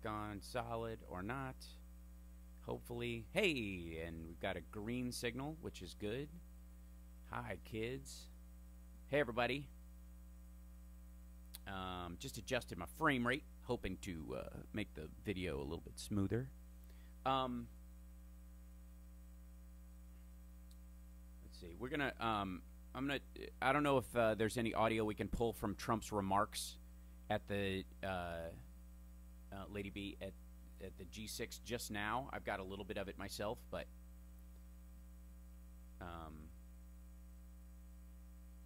on solid or not. Hopefully. Hey, and we've got a green signal, which is good. Hi, kids. Hey, everybody. Just adjusted my frame rate, hoping to make the video a little bit smoother. Let's see. We're gonna. I don't know if there's any audio we can pull from Trump's remarks at the Lady B at the G6 just now. I've got a little bit of it myself, but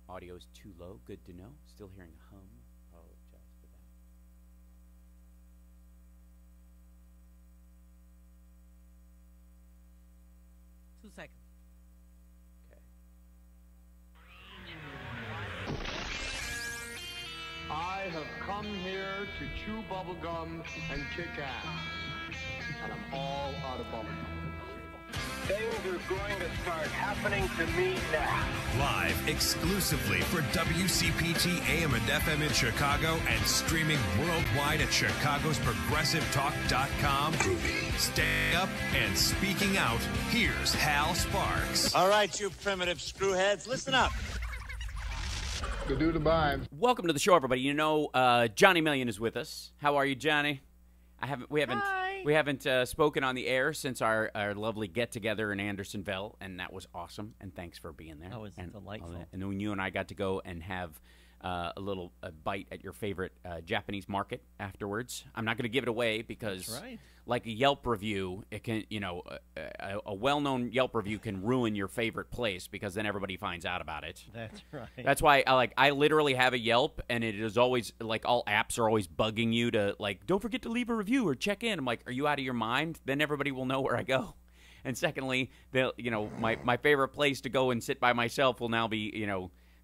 audio is too low. Good to know. Still hearing a hum. Apologize for that. 2 seconds. I have come here to chew bubblegum and kick ass. And I'm all out of bubblegum. Things are going to start happening to me now. Live exclusively for WCPT AM and FM in Chicago and streaming worldwide at chicagosprogressivetalk.com. Staying up and speaking out, here's Hal Sparks. All right, you primitive screwheads, listen up. To do the vibes. Welcome to the show, everybody. You know, Johnny Million is with us. How are you, Johnny? We haven't spoken on the air since our lovely get together in Andersonville, and that was awesome. And thanks for being there. That was delightful. And then you and I got to go and have a little bite at your favorite Japanese market afterwards. I'm not going to give it away because, That's right. like a Yelp review, it can, a well-known Yelp review can ruin your favorite place because then everybody finds out about it. That's right. That's why I literally have a Yelp, and it is always like all apps are always bugging you to like, don't forget to leave a review or check in. I'm like, are you out of your mind? Then everybody will know where I go. And secondly, my favorite place to go and sit by myself will now be,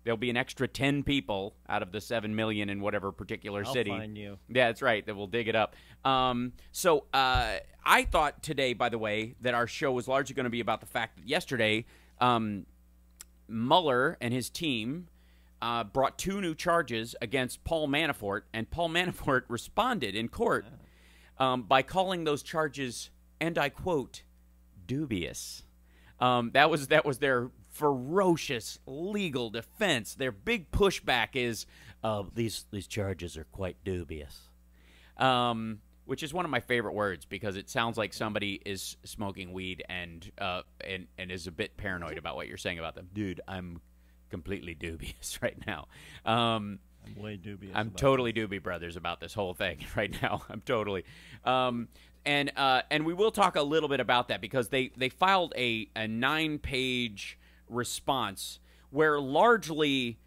there'll be an extra 10 people out of the 7 million in whatever particular city. I'll find you. Yeah, that's right. That will dig it up. So I thought today, by the way, that our show was largely going to be about the fact that yesterday Mueller and his team brought 2 new charges against Paul Manafort, and Paul Manafort responded in court by calling those charges, and I quote, dubious. That was their ferocious legal defense. Their big pushback is these charges are quite dubious, which is one of my favorite words because it sounds like somebody is smoking weed and is a bit paranoid about what you're saying about them. Dude, I'm completely dubious right now. I'm way dubious. I'm totally doobie brothers about this whole thing right now. I'm totally. And we will talk a little bit about that because they filed a 9-page response where largely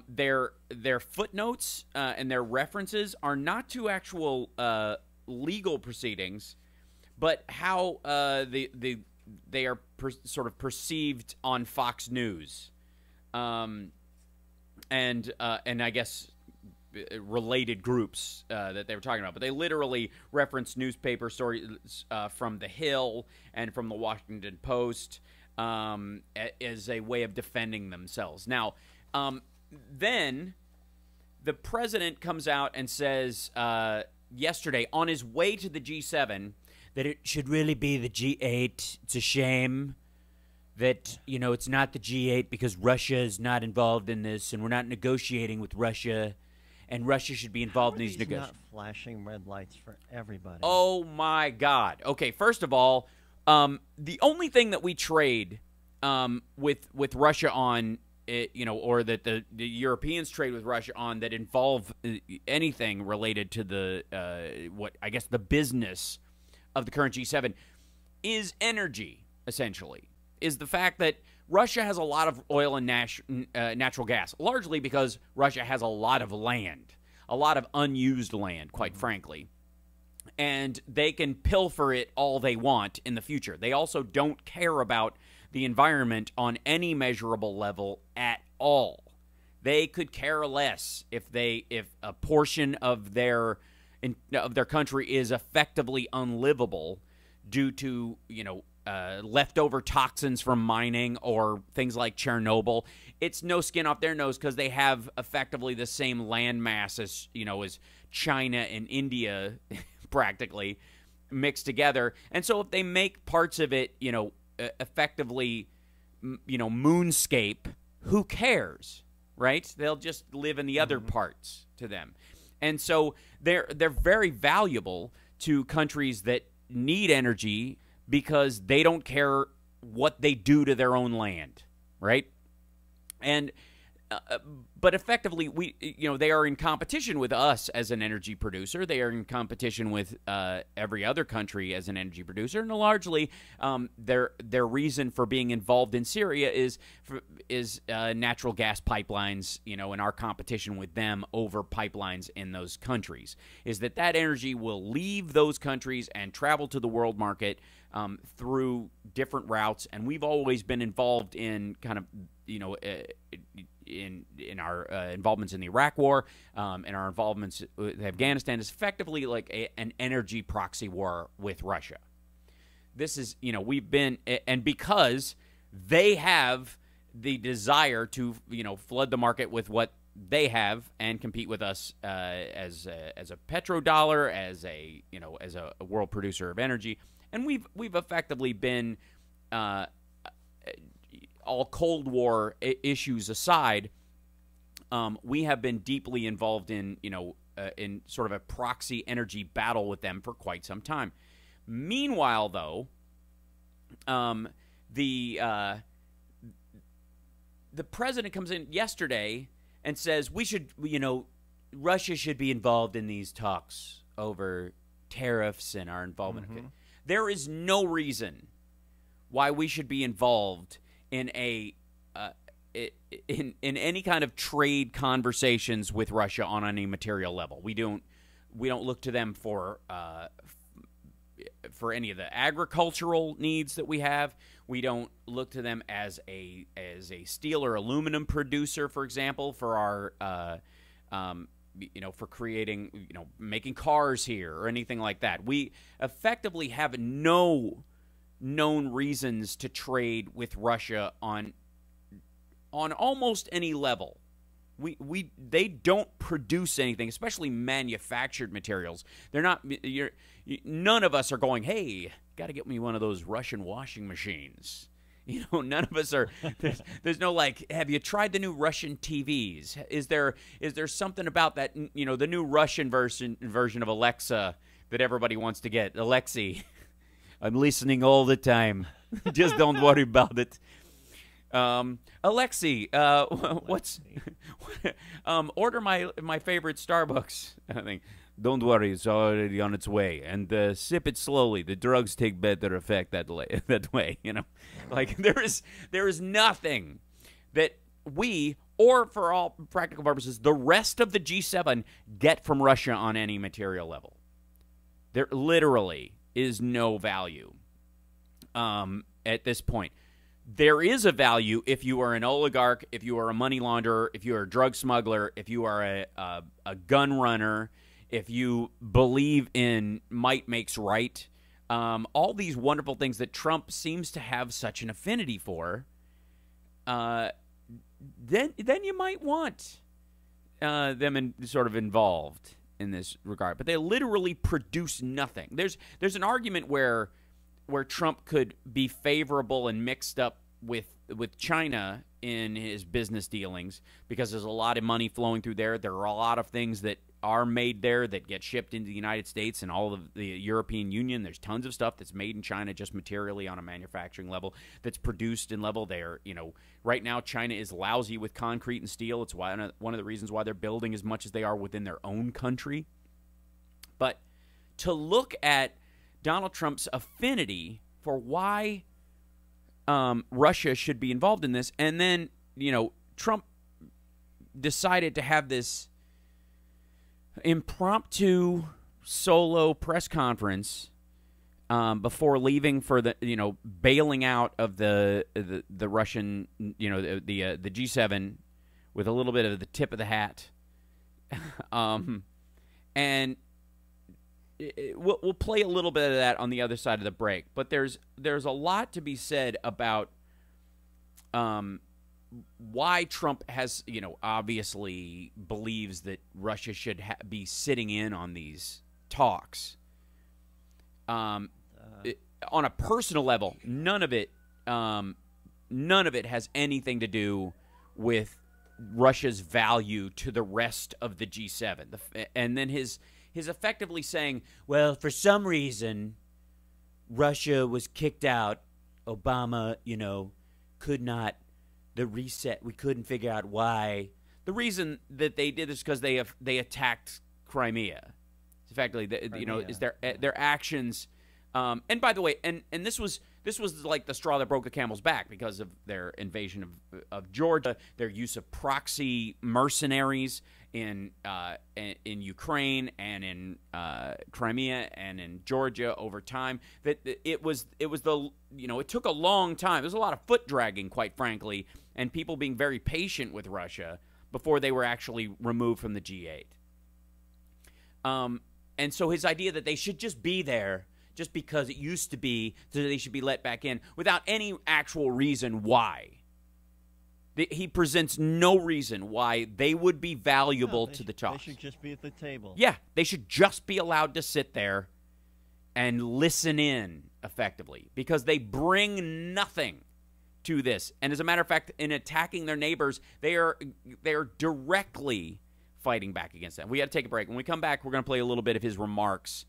their footnotes and their references are not to actual legal proceedings, but how they are sort of perceived on Fox News, and I guess related groups that they were talking about. But they literally reference newspaper stories from The Hill and from the Washington Post as a way of defending themselves. Now, then the president comes out and says yesterday on his way to the G7 that it should really be the G8. It's a shame that, it's not the G8 because Russia is not involved in this and we're not negotiating with Russia, and Russia should be involved in these negotiations. Not flashing red lights for everybody. Oh, my God. Okay, first of all, the only thing that we trade with Russia on, or that the Europeans trade with Russia on that involve anything related to the the business of the current G7 is energy, essentially, is the fact that Russia has a lot of oil and natural gas, largely because Russia has a lot of land, a lot of unused land, quite frankly. And they can pilfer it all they want in the future. They also don't care about the environment on any measurable level at all. They could care less if a portion of their country is effectively unlivable due to leftover toxins from mining or things like Chernobyl. It's no skin off their nose because they have effectively the same land mass as China and India practically mixed together. And so if they make parts of it, effectively, moonscape, who cares, right? They'll just live in the other parts to them. And so they're very valuable to countries that need energy because they don't care what they do to their own land, right? And but effectively, they are in competition with us as an energy producer. They are in competition with every other country as an energy producer, and largely their reason for being involved in Syria is natural gas pipelines. And our competition with them over pipelines in those countries is that energy will leave those countries and travel to the world market through different routes, and we've always been involved in kind of in our involvements in the Iraq War, and our involvements with Afghanistan is effectively like an energy proxy war with Russia. This is, we've been, and because they have the desire to, flood the market with what they have and compete with us as a petrodollar, as a world producer of energy, and we've effectively been. All Cold War issues aside, we have been deeply involved in sort of a proxy energy battle with them for quite some time. Meanwhile, though, the president comes in yesterday and says Russia should be involved in these talks over tariffs and our involvement. Mm-hmm. There is no reason why we should be involved in in any kind of trade conversations with Russia on any material level. We don't look to them for any of the agricultural needs that we have. We don't look to them as a steel or aluminum producer, for example, for our for creating making cars here or anything like that. We effectively have no known reasons to trade with Russia on almost any level. They don't produce anything, especially manufactured materials. They're not. None of us are going, hey, got to get me one of those Russian washing machines. None of us are. There's no like, have you tried the new Russian TVs? Is there something about that? The new Russian version of Alexa that everybody wants to get. Alexei, I'm listening all the time. Just don't worry about it. Alexei, order my favorite Starbucks. I think, don't worry, it's already on its way. And sip it slowly. The drugs take better effect that way. Like there is nothing that we, or for all practical purposes, the rest of the G7 get from Russia on any material level. There literally is no value at this point. There is a value if you are an oligarch, if you are a money launderer, if you are a drug smuggler, if you are a gun runner, if you believe in might makes right, all these wonderful things that Trump seems to have such an affinity for, then you might want them sort of involved in this regard. But they literally produce nothing. There's an argument where Trump could be favorable and mixed up with China in his business dealings because there's a lot of money flowing through there. There are a lot of things that are made there that get shipped into the United States and all of the European Union. There's tons of stuff that's made in China just materially on a manufacturing level that's produced in level there. Right now China is lousy with concrete and steel. It's one of the reasons why they're building as much as they are within their own country. But to look at Donald Trump's affinity for why Russia should be involved in this, and then Trump decided to have this impromptu solo press conference before leaving for the bailing out of the Russian the G7 with a little bit of the tip of the hat, and we'll play a little bit of that on the other side of the break. But there's a lot to be said about why Trump has, obviously believes that Russia should be sitting in on these talks. on a personal level, none of it has anything to do with Russia's value to the rest of the G7. And then his effectively saying, well, for some reason, Russia was kicked out. Obama, could not, the reset, we couldn't figure out why. The reason that they did this because they attacked Crimea. Effectively, is their actions. And by the way, and this was like the straw that broke the camel's back because of their invasion of Georgia, their use of proxy mercenaries in Ukraine and in Crimea and in Georgia over time. That it took a long time. There's a lot of foot dragging, quite frankly, and people being very patient with Russia before they were actually removed from the G8. And so his idea that they should just be there just because it used to be, so they should be let back in without any actual reason why. He presents no reason why they would be valuable to the talks. They should just be at the table. Yeah, they should just be allowed to sit there and listen in effectively because they bring nothing to this. And as a matter of fact, in attacking their neighbors, they are directly fighting back against them. We got to take a break. When we come back, we're going to play a little bit of his remarks,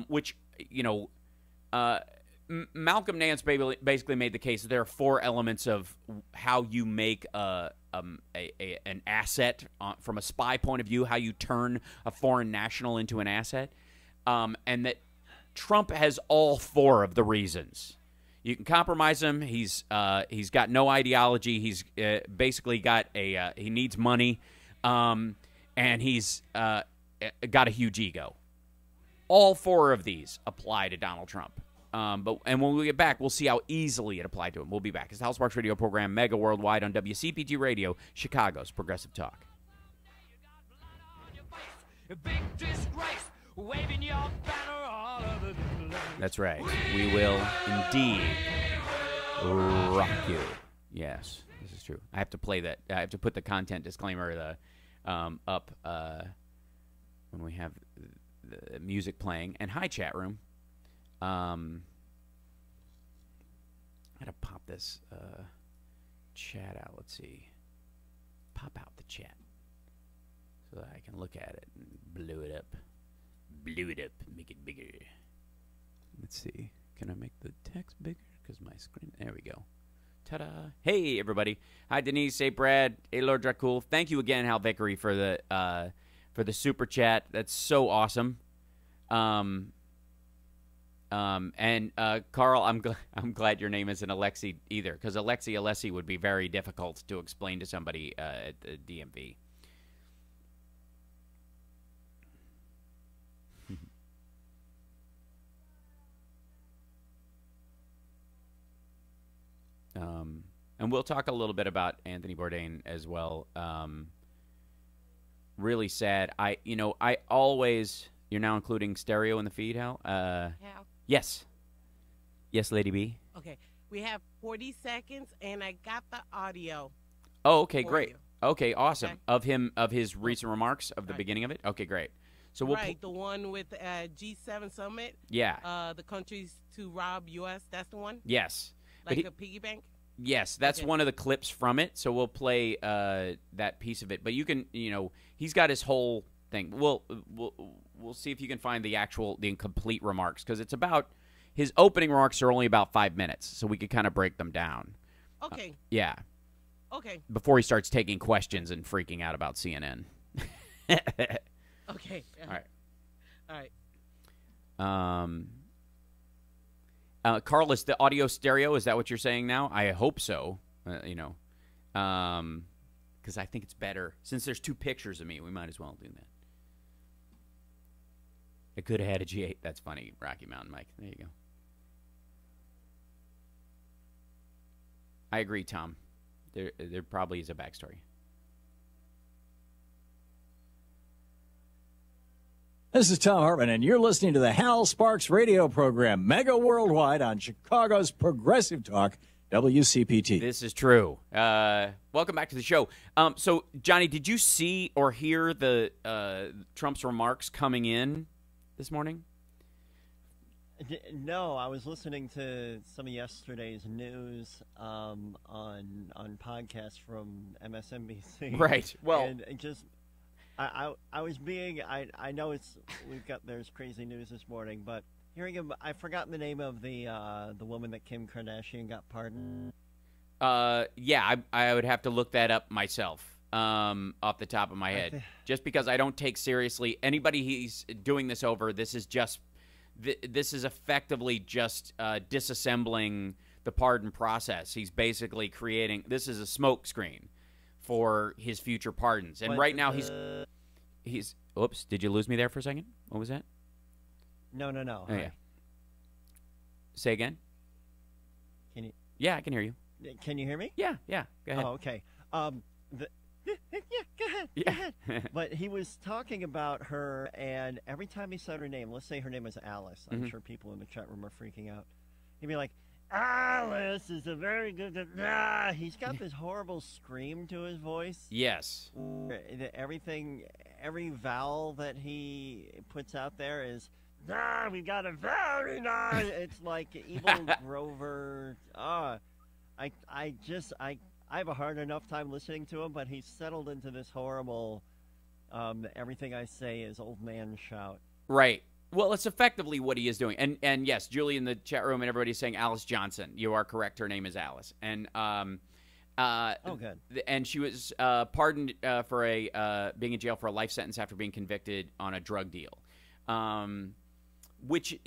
which, Malcolm Nance basically made the case that there are four elements of how you make an asset from a spy point of view, how you turn a foreign national into an asset, and that Trump has all four of the reasons. You can compromise him. He's got no ideology. He's basically got he needs money, and he's got a huge ego. All four of these apply to Donald Trump. And when we get back, we'll see how easily it applied to him. We'll be back. It's the House Sparks Radio program, Mega Worldwide on WCPT Radio, Chicago's Progressive Talk. That's right. We will indeed rock you. Yes, this is true. I have to play that. I have to put the content disclaimer up when we have the music playing. And hi, chat room. I gotta pop this chat out. Let's see. Pop out the chat so that I can look at it and blow it up. Blow it up. Make it bigger. Let's see. Can I make the text bigger? Because my screen. There we go. Ta-da. Hey, everybody. Hi, Denise. Hey, Brad. Hey, Lord Dracul. Thank you again, Hal Vickery, for the super chat. That's so awesome. And Carl, I'm glad your name isn't Alexi either, because Alessi would be very difficult to explain to somebody at the DMV. And we'll talk a little bit about Anthony Bourdain as well. Really sad. I always. You're now including stereo in the feed, Hal? Hal? Yes. Yes, Lady B. Okay. We have 40 seconds, and I got the audio. Oh, okay, great. You. Okay, awesome. Okay. Of his recent remarks of the beginning of it? Okay, great. So we'll the one with G7 Summit. Yeah. The countries to rob U.S., that's the one? Yes. Like a piggy bank? Yes, that's one of the clips from it, so we'll play that piece of it. But you can, he's got his whole thing. We'll see if you can find the incomplete remarks, because it's about his opening remarks are only about 5 minutes, so we could kind of break them down. Okay. Yeah. Okay. Before he starts taking questions and freaking out about CNN. Okay. All right. Carl, is the audio stereo? Is that what you're saying now? I hope so. Because I think it's better. Since there's two pictures of me, we might as well do that. I could have had a G8. That's funny, Rocky Mountain Mike. There you go. I agree, Tom. There probably is a backstory. This is Tom Hartman, and you're listening to the Hal Sparks radio program, Mega Worldwide on Chicago's Progressive Talk, WCPT. This is true. Welcome back to the show. So, Johnny, did you see or hear the Trump's remarks coming in this morning? No, I was listening to some of yesterday's news on podcasts from MSNBC. Right. Well, and it just I was being I know there's crazy news this morning, but hearing him, I've forgotten the name of the woman that Kim Kardashian got pardoned. Yeah, I would have to look that up myself off the top of my head, just because I don't take seriously anybody he's doing this over. This is effectively just disassembling the pardon process. He's basically creating, this is a smokescreen for his future pardons. And right now he's oops, did you lose me there for a second? What was that? No. Oh, yeah. Say again? Can you? Yeah, I can hear you. Can you hear me? Yeah, go ahead. Oh, okay. Yeah, go ahead. Yeah. Go ahead. But he was talking about her, and every time he said her name, let's say her name was Alice. I'm sure people in the chat room are freaking out. He'd be like, Alice is a very good... He's got this horrible scream to his voice. Yes. Every vowel that he puts out there is, we got a very nice... It's like evil Grover. I have a hard enough time listening to him, but he's settled into this horrible, everything I say is old man shout. Right. Well, it's effectively what he is doing. And yes, Julie in the chat room and everybody's saying Alice Johnson. You are correct. Her name is Alice. And good. And she was pardoned for being in jail for a life sentence after being convicted on a drug deal. Which,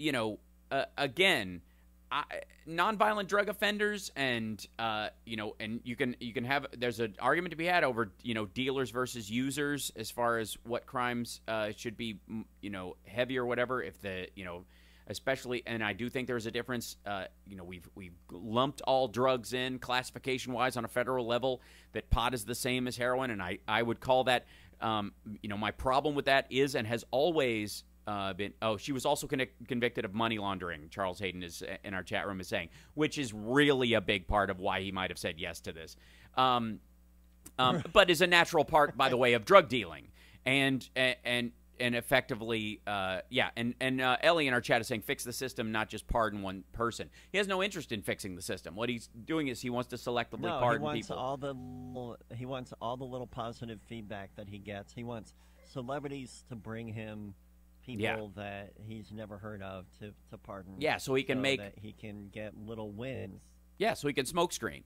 again, nonviolent drug offenders and and you can have, there's an argument to be had over dealers versus users as far as what crimes should be heavy or whatever, if the especially, and I do think there's a difference. We've lumped all drugs in classification wise on a federal level, that pot is the same as heroin, and I would call that my problem with that is and has always she was also convicted of money laundering. Charles Hayden is in our chat room is saying, which is really a big part of why he might have said yes to this, but is a natural part, by the way, of drug dealing and effectively, and Ellie in our chat is saying fix the system, not just pardon one person. He has no interest in fixing the system. What he's doing is he wants to selectively pardon people. He wants all the little positive feedback that he gets. He wants celebrities to bring him people that he's never heard of to pardon. Yeah, so he can that he can get little wins. Yeah, so he can smokescreen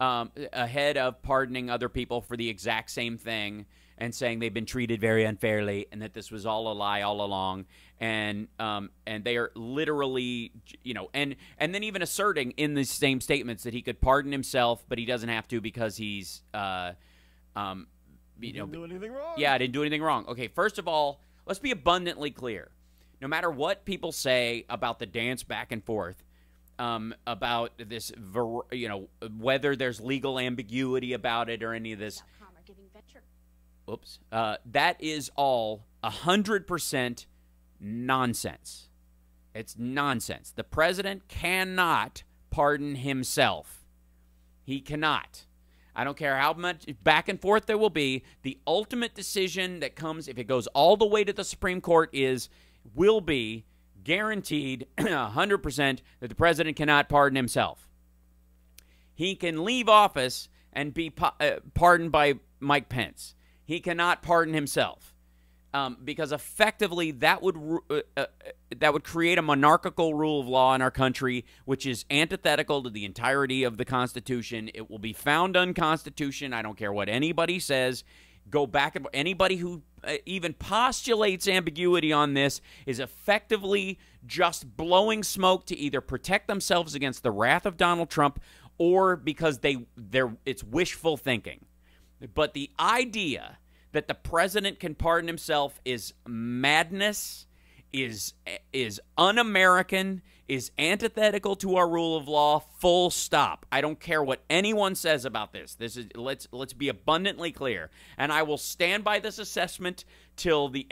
ahead of pardoning other people for the exact same thing and saying they've been treated very unfairly and that this was all a lie all along. And they are literally, and then even asserting in the same statements that he could pardon himself, but he doesn't have to because he's didn't do anything wrong. Yeah, I didn't do anything wrong. Okay, first of all, let's be abundantly clear. No matter what people say about the dance back and forth, about this, whether there's legal ambiguity about it or any of this, that is all 100% nonsense. It's nonsense. The president cannot pardon himself. He cannot. I don't care how much back and forth there will be. The ultimate decision that comes, if it goes all the way to the Supreme Court, will be guaranteed 100% that the president cannot pardon himself. He can leave office and be pardoned by Mike Pence. He cannot pardon himself because effectively that would create a monarchical rule of law in our country, which is antithetical to the entirety of the Constitution. It will be found unconstitutional. I don't care what anybody says. Go back and anybody who even postulates ambiguity on this is effectively just blowing smoke to either protect themselves against the wrath of Donald Trump or because it's wishful thinking. But the idea that the president can pardon himself is madness, is un-American, is antithetical to our rule of law, full stop. I don't care what anyone says about this. Let's be abundantly clear. And I will stand by this assessment till the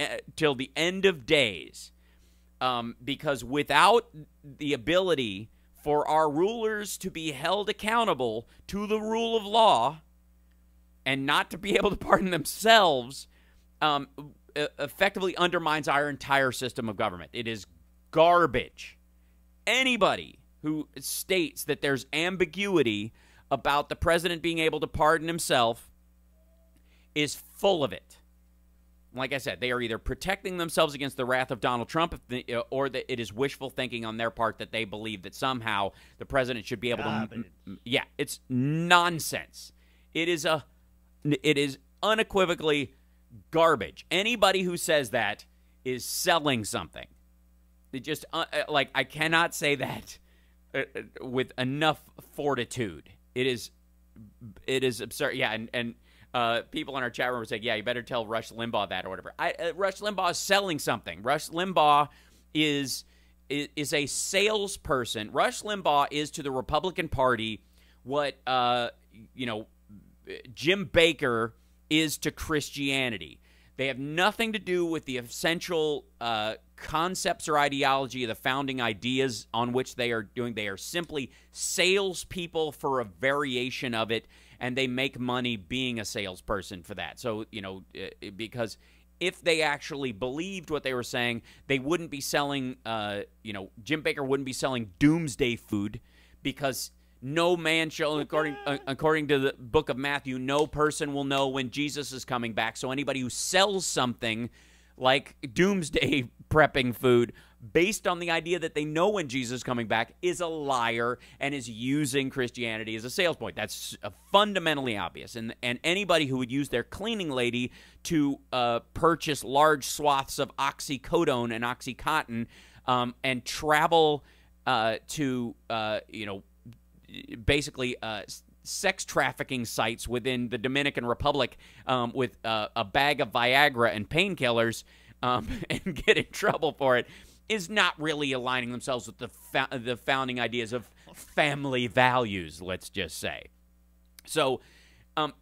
end of days. Because without the ability for our rulers to be held accountable to the rule of law and not to be able to pardon themselves, effectively undermines our entire system of government. It is garbage. anybody who states that there's ambiguity about the president being able to pardon himself is full of it. Like I said, they are either protecting themselves against the wrath of Donald Trump, or that it is wishful thinking on their part that they believe that somehow the president should be able to. Yeah, it's nonsense. It is unequivocally garbage. Anybody who says that is selling something. It just I cannot say that with enough fortitude. It is absurd. Yeah, and people in our chat room were saying, yeah, you better tell Rush Limbaugh that or whatever. Rush Limbaugh is selling something. Rush Limbaugh is a salesperson. Rush Limbaugh is to the Republican Party what Jim Baker is to Christianity. They have nothing to do with the essential concepts or ideology of the founding ideas on which they are doing. They are simply salespeople for a variation of it, and they make money being a salesperson for that. So, because if they actually believed what they were saying, they wouldn't be selling, Jim Baker wouldn't be selling doomsday food, because no man shall, according to the book of Matthew, no person will know when Jesus is coming back. So anybody who sells something like doomsday prepping food based on the idea that they know when Jesus is coming back is a liar and is using Christianity as a sales point. That's fundamentally obvious. And anybody who would use their cleaning lady to purchase large swaths of oxycodone and Oxycontin and travel to, basically sex trafficking sites within the Dominican Republic with a bag of Viagra and painkillers and get in trouble for it is not really aligning themselves with the founding ideas of family values, let's just say. So, and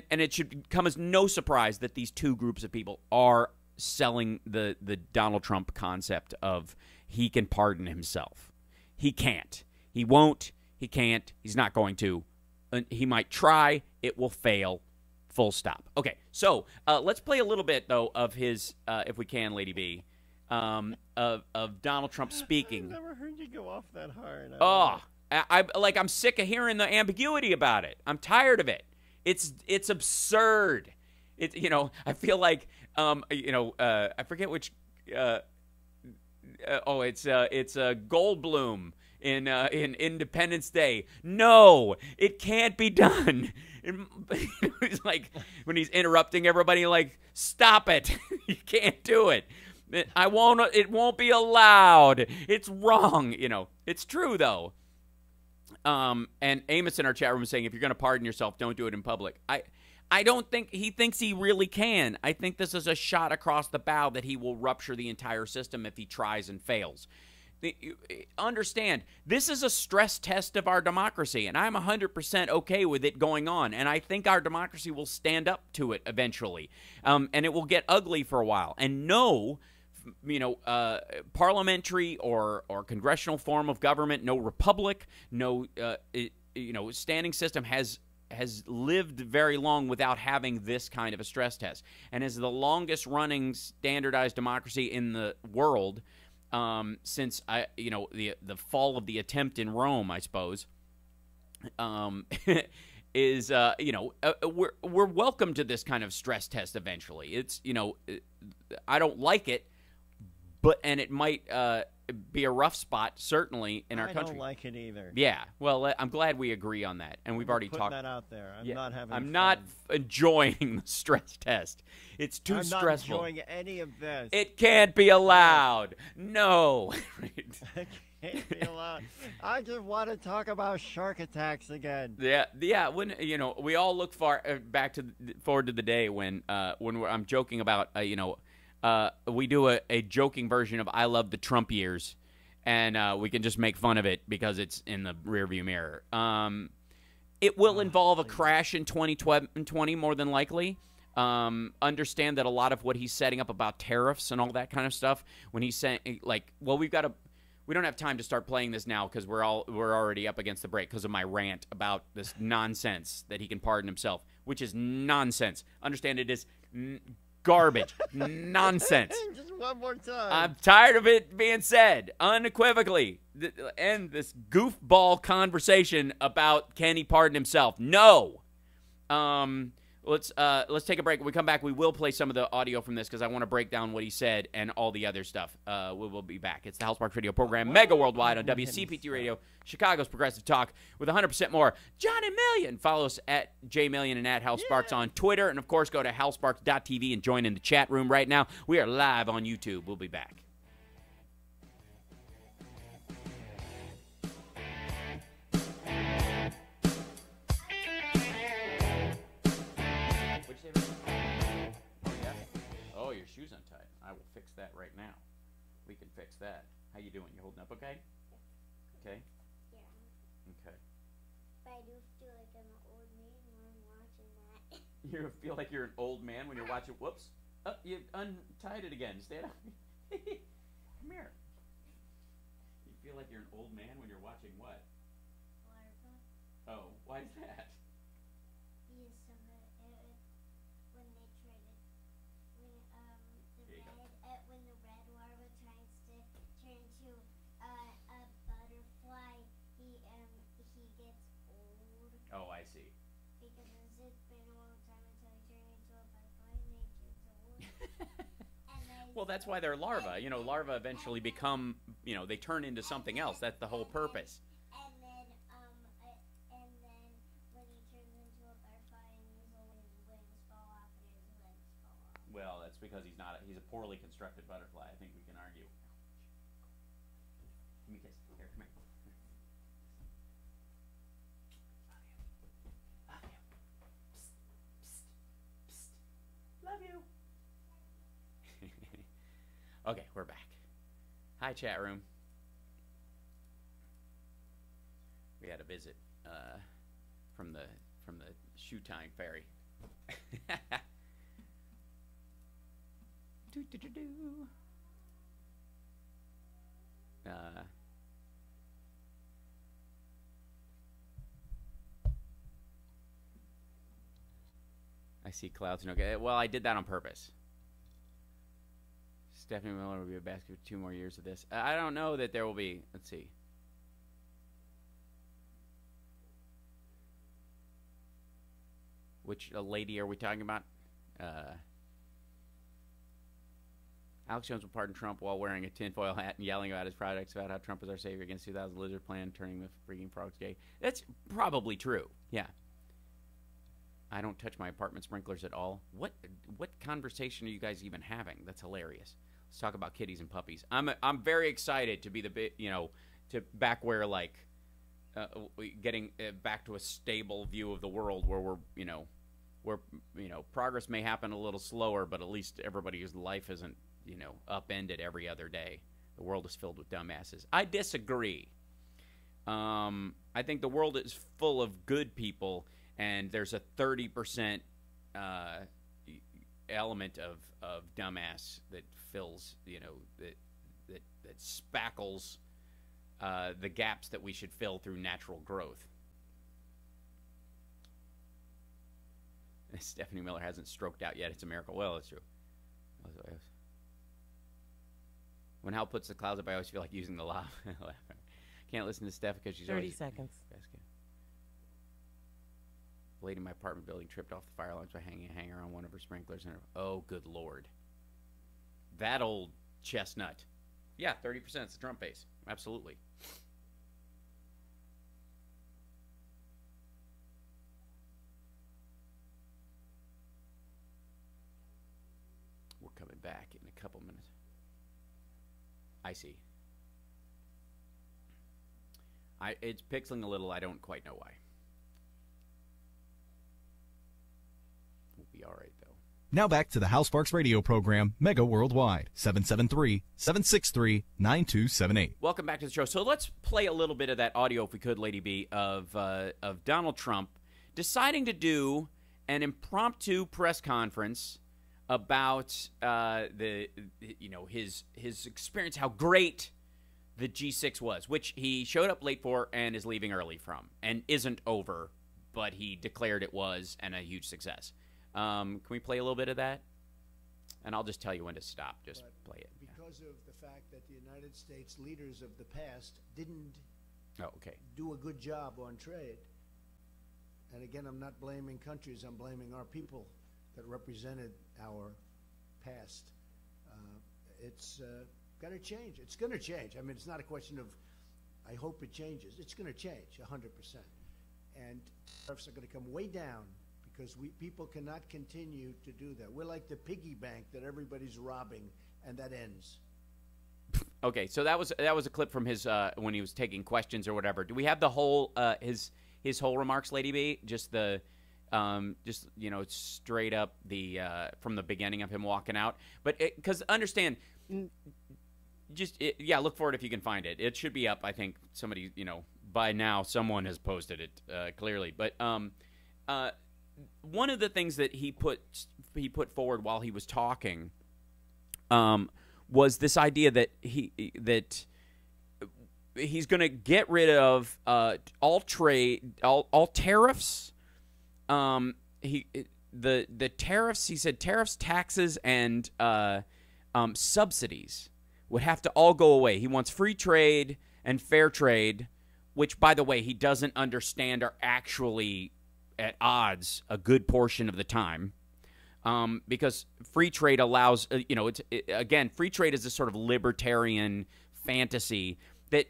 it should come as no surprise that these two groups of people are selling the Donald Trump concept of he can pardon himself. He can't. He won't. He can't. He's not going to. He might try. It will fail. Full stop. Okay, so let's play a little bit, though, of his, if we can, Lady B, of Donald Trump speaking. I've never heard you go off that hard. I'm sick of hearing the ambiguity about it. I'm tired of it. It's absurd. I feel like, I forget which. It's Goldblum in Independence Day. No, it can't be done. He's like, when he's interrupting everybody, like, stop it. You can't do it. It won't be allowed. It's wrong. It's true, though. And Amos in our chat room is saying, if you're going to pardon yourself, don't do it in public. I don't think he thinks he really can. I think this is a shot across the bow that he will rupture the entire system if he tries and fails. Understand, this is a stress test of our democracy, and I'm 100% okay with it going on, and I think our democracy will stand up to it eventually, and it will get ugly for a while. And no, parliamentary or congressional form of government, no republic, no standing system has lived very long without having this kind of a stress test. And as the longest running standardized democracy in the world, since the fall of the attempt in Rome, I suppose, is we're welcome to this kind of stress test eventually. It's I don't like it, and it might be a rough spot certainly in our country. I don't like it either. Yeah, well, I'm glad we agree on that, and we've already talked that out there. I'm not enjoying the stress test. It's too stressful. I'm not enjoying any of this. It can't be allowed. No. It can't be allowed. I just want to talk about shark attacks again. Yeah. When we all look forward to the day when I'm joking about we do a joking version of I Love the Trump Years, and we can just make fun of it because it's in the rearview mirror. It will involve a crash in 2020 more than likely. Understand that a lot of what he's setting up about tariffs and all that kind of stuff, when he's saying, we don't have time to start playing this now because we're already up against the break because of my rant about this nonsense that he can pardon himself, which is nonsense. Understand it is garbage. Nonsense. Just one more time. I'm tired of it being said unequivocally. End this goofball conversation about can he pardon himself? No. Let's take a break. When we come back, we will play some of the audio from this because I want to break down what he said and all the other stuff. We will be back. It's the Hal Sparks Radio program, mega worldwide on WCPT Radio, Chicago's Progressive Talk, with 100% more. Johnny Million. Follow us at JMillion and at Hal Sparks on Twitter. And, of course, go to halsparks.tv and join in the chat room right now. We are live on YouTube. We'll be back. Shoes untied. I will fix that right now. We can fix that. How you doing? You holding up okay? Okay? Yeah. Okay. But I do feel like I'm an old man when I'm watching that. You feel like you're an old man when you're watching... Whoops. Oh, you untied it again. Stand up. Come here. You feel like you're an old man when you're watching what? Larva. Oh, why is that? Because when they try to... When the red larva tries to turn into a butterfly, he gets old. Oh, I see. Because it's been a long time until he turned into a butterfly and he gets old. Well, that's why they're larvae. You know, larvae eventually become, you know, they turn into something else. That's the whole purpose. And then when he turns into a butterfly and his wings fall off and his legs fall off. Well, that's because he's a poorly constructed butterfly. I think we can argue. Give me a kiss. Here, come here. Love you. Psst, psst, psst. Love you. Okay, we're back. Hi, chat room. We had a visit from the shoe tying fairy. I see clouds. Okay, well, I did that on purpose. Stephanie Miller will be a basket for 2 more years of this. I don't know that there will be. Let's see. Which lady are we talking about? Alex Jones will pardon Trump while wearing a tinfoil hat and yelling about his projects about how Trump is our savior against 2000 lizard plan, turning the freaking frogs gay. That's probably true. Yeah. I don't touch my apartment sprinklers at all. What conversation are you guys even having? That's hilarious. Let's talk about kitties and puppies. I'm very excited to be to back where like getting back to a stable view of the world where we're progress may happen a little slower, but at least everybody's life isn't upended every other day. The world is filled with dumbasses. I disagree. I think the world is full of good people, and there's a 30% element of dumbass that fills, that spackles the gaps that we should fill through natural growth. Stephanie Miller hasn't stroked out yet. It's a miracle. Well, it's true. When Hal puts the clouds up, I always feel like using the law. Can't listen to Steph because she's 30 seconds. The lady in my apartment building tripped off the fire alarms by hanging a hanger on one of her sprinklers. Oh, good Lord. That old chestnut. Yeah, 30%. It's the Trump base. Absolutely. We're coming back in a couple minutes. I see. It's pixeling a little. I don't quite know why. We'll be all right, though. Now back to the Hal Sparks radio program, Mega Worldwide, 773-763-9278. Welcome back to the show. So let's play a little bit of that audio, if we could, Lady B, of Donald Trump deciding to do an impromptu press conference about his experience, how great the G6 was, which he showed up late for and is leaving early from, and isn't over, but he declared it was and a huge success. Can we play a little bit of that? And I'll just tell you when to stop. Just But play it. because of the fact that the United States leaders of the past didn't Oh, okay. do a good job on trade. And again, I'm not blaming countries, I'm blaming our people that represented our past. It's got to change. It's going to change. I mean, it's not a question of, I hope it changes. It's going to change 100%. And tariffs are going to come way down because people cannot continue to do that. We're like the piggy bank that everybody's robbing, and that ends. Okay, so that was a clip from his when he was taking questions or whatever. Do we have the whole his whole remarks, Lady B? Just the just straight up the from the beginning of him walking out. But because understand, look for it if you can find it. It should be up. I think somebody by now someone has posted it clearly. But one of the things that he put forward while he was talking was this idea that he's going to get rid of all tariffs. The tariffs. He said tariffs, taxes, and subsidies would have to all go away. He wants free trade and fair trade, which, by the way, he doesn't understand are actually at odds a good portion of the time. Because free trade allows, again, free trade is a sort of libertarian fantasy that,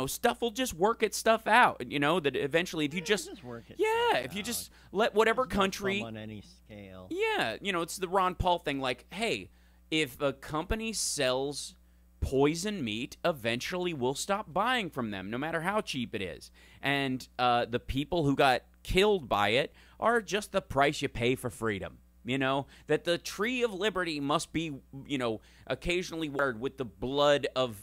stuff will just work its stuff out. That eventually if you just work it if you just let whatever country on any scale. Yeah, it's the Ron Paul thing. Like, hey, if a company sells poison meat, eventually we'll stop buying from them, no matter how cheap it is. And the people who got killed by it are just the price you pay for freedom. That the tree of liberty must be, occasionally watered with the blood of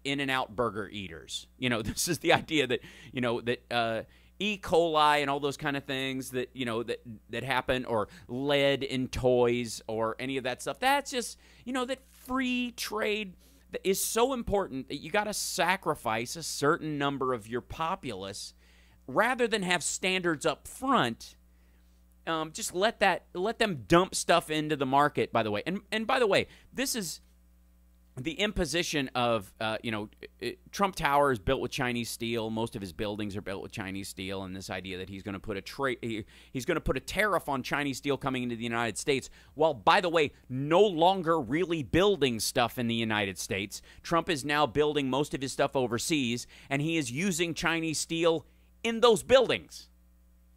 In-N-Out burger eaters. This is the idea that, that E. coli and all those kind of things that, that happen, or lead in toys or any of that stuff. That's just, that free trade is so important that you got to sacrifice a certain number of your populace rather than have standards up front. Just let them dump stuff into the market, by the way. And by the way, this is the imposition of, Trump Tower is built with Chinese steel. Most of his buildings are built with Chinese steel, and this idea that he's going to put a tariff on Chinese steel coming into the United States, while, by the way, no longer really building stuff in the United States. Trump is now building most of his stuff overseas, and he is using Chinese steel in those buildings.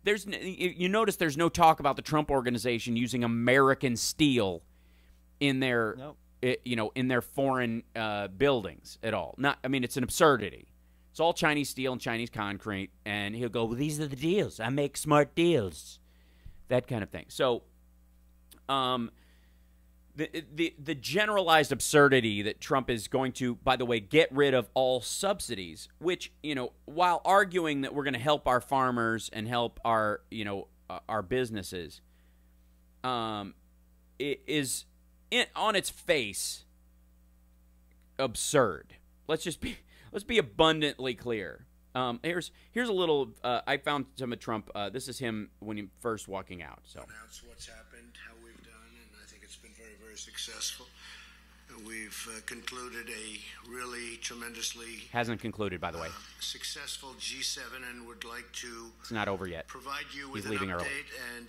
You notice there's no talk about the Trump organization using American steel in their, in their foreign buildings at all. It's an absurdity. It's all Chinese steel and Chinese concrete, and he'll go, well, these are the deals. I make smart deals, that kind of thing. So, the generalized absurdity that Trump is going to, by the way, get rid of all subsidies, which, while arguing that we're going to help our farmers and help our, our businesses, it is on its face absurd. Let's be abundantly clear. Here's a little. I found some of Trump. This is him when he first walking out. So. Announce what's happened, how we've done, and I think it's been very, very successful. We've concluded a really tremendously hasn't concluded, by the way. Successful G7, and would like to. It's not over yet. Provide you with He's leaving an update, early. and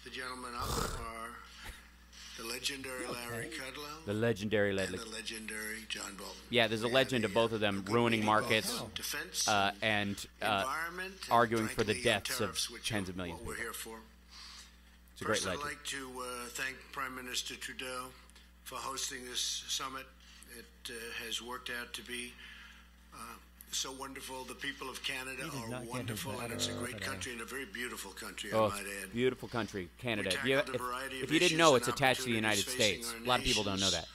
the gentlemen up are the legendary Larry Kudlow, the legendary Ledley, and the legendary John Bolton. Yeah, there's a legend of both of them ruining markets and arguing for the deaths of tens of millions. What we're here for. It's a great First, legend. I'd like to thank Prime Minister Trudeau for hosting this summit. It has worked out to be so wonderful. The people of Canada are wonderful, and it's a great country and a very beautiful country, I might add. Beautiful country, Canada. If you didn't know, it's attached to the United States. A lot of people don't know that.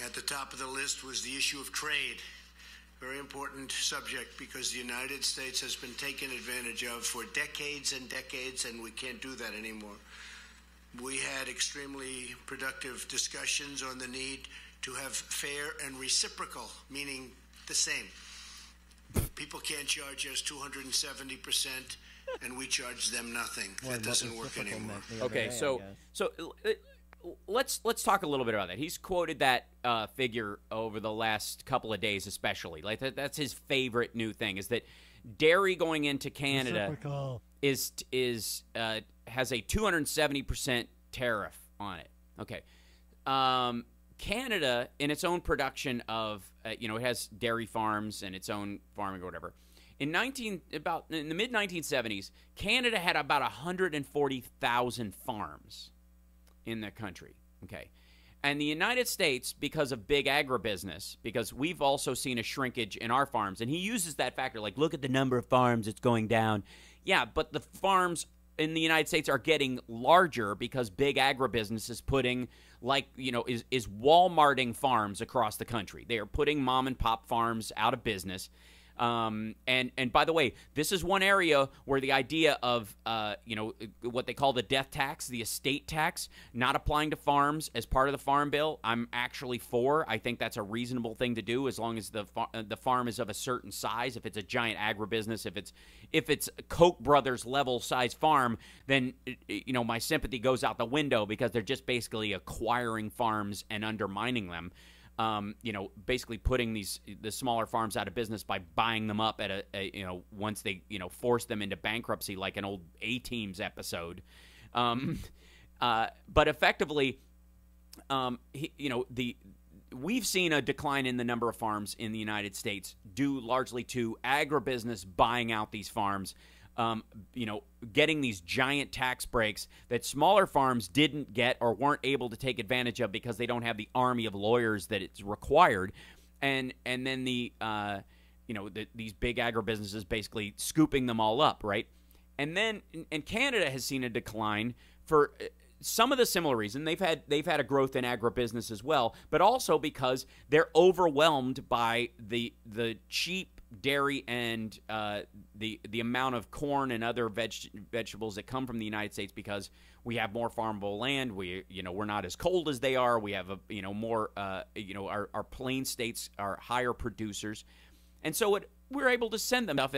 At the top of the list was the issue of trade. Very important subject because the United States has been taken advantage of for decades and decades, and we can't do that anymore. We had extremely productive discussions on the need to have fair and reciprocal, meaning the same. People can't charge us 270%, and we charge them nothing. That doesn't work anymore. Okay, so let's talk a little bit about that. He's quoted that figure over the last couple of days, especially. Like that's his favorite new thing is that dairy going into Canada has a 270% tariff on it. Okay. Canada, in its own production of, it has dairy farms and its own farming or whatever. In the mid 1970s, Canada had about 140,000 farms in the country. Okay. And the United States, because of big agribusiness, because we've also seen a shrinkage in our farms, and he uses that factor, like, look at the number of farms, it's going down. Yeah, but the farms in the United States are getting larger because big agribusiness is putting, is Walmarting farms across the country. They are putting mom and pop farms out of business. And by the way, this is one area where the idea of, what they call the death tax, the estate tax, not applying to farms as part of the farm bill, I'm actually for. I think that's a reasonable thing to do as long as the farm is of a certain size. If it's a giant agribusiness, if it's Koch brothers level size farm, then, my sympathy goes out the window because they're just basically acquiring farms and undermining them. Basically putting the smaller farms out of business by buying them up at once they, force them into bankruptcy like an old A-Teams episode. But effectively, we've seen a decline in the number of farms in the United States due largely to agribusiness buying out these farms. Getting these giant tax breaks that smaller farms didn't get or weren't able to take advantage of because they don't have the army of lawyers that it's required, and then these big agribusinesses basically scooping them all up, right? And Canada has seen a decline for some of the similar reason. They've had a growth in agribusiness as well, but also because they're overwhelmed by the cheap dairy and the amount of corn and other vegetables that come from the United States because we have more farmable land. We're not as cold as they are. We have more our plain states are higher producers, and so we're able to send them stuff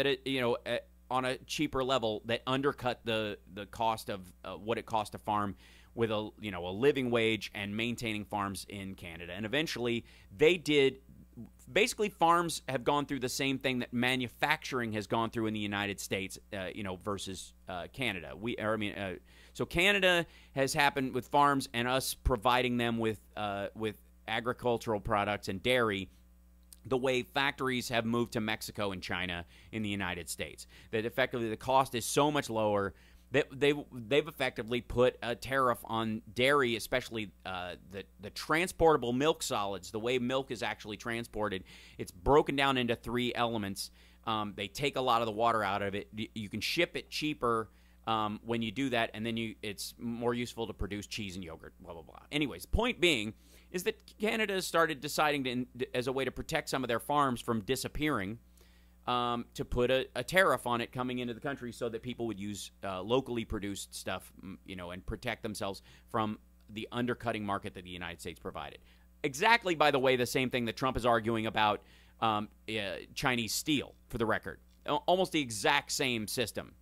on a cheaper level that undercut the cost of what it costs to farm with a living wage and maintaining farms in Canada. And eventually they did. Basically, farms have gone through the same thing that manufacturing has gone through in the United States, versus Canada. So Canada has happened with farms and us providing them with agricultural products and dairy, the way factories have moved to Mexico and China in the United States. That effectively the cost is so much lower. They've effectively put a tariff on dairy, especially the transportable milk solids. The way milk is actually transported, it's broken down into 3 elements. They take a lot of the water out of it. You can ship it cheaper when you do that, and then it's more useful to produce cheese and yogurt. Blah blah blah. Anyways, point being is that Canada started deciding as a way to protect some of their farms from disappearing. To put a tariff on it coming into the country so that people would use locally produced stuff, and protect themselves from the undercutting market that the United States provided. Exactly, by the way, the same thing that Trump is arguing about Chinese steel, for the record. Almost the exact same system.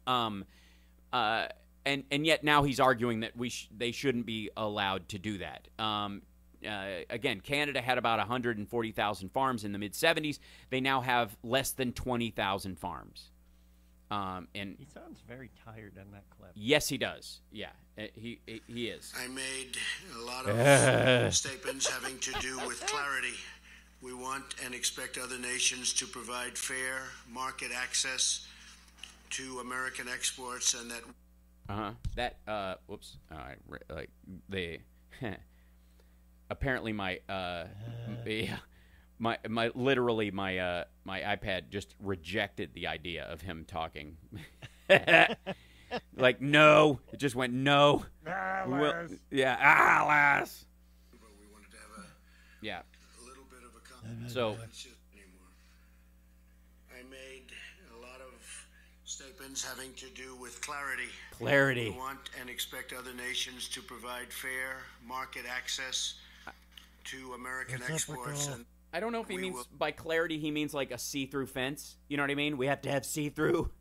And yet now he's arguing that they shouldn't be allowed to do that. Again, Canada had about 140,000 farms in the mid-'70s. They now have less than 20,000 farms. And he sounds very tired in that clip. Yes, he does. Yeah, he is. I made a lot of statements having to do with clarity. We want and expect other nations to provide fair market access to American exports, and that. Whoops. Apparently my iPad just rejected the idea of him talking. Like, no. It just went no. Alice. Alice. But we wanted to have a little bit of a So I made a lot of statements having to do with clarity. Clarity. We want and expect other nations to provide fair market access to American exports. And I don't know if he means by clarity he means like a see-through fence. You know what I mean? We have to have see-through.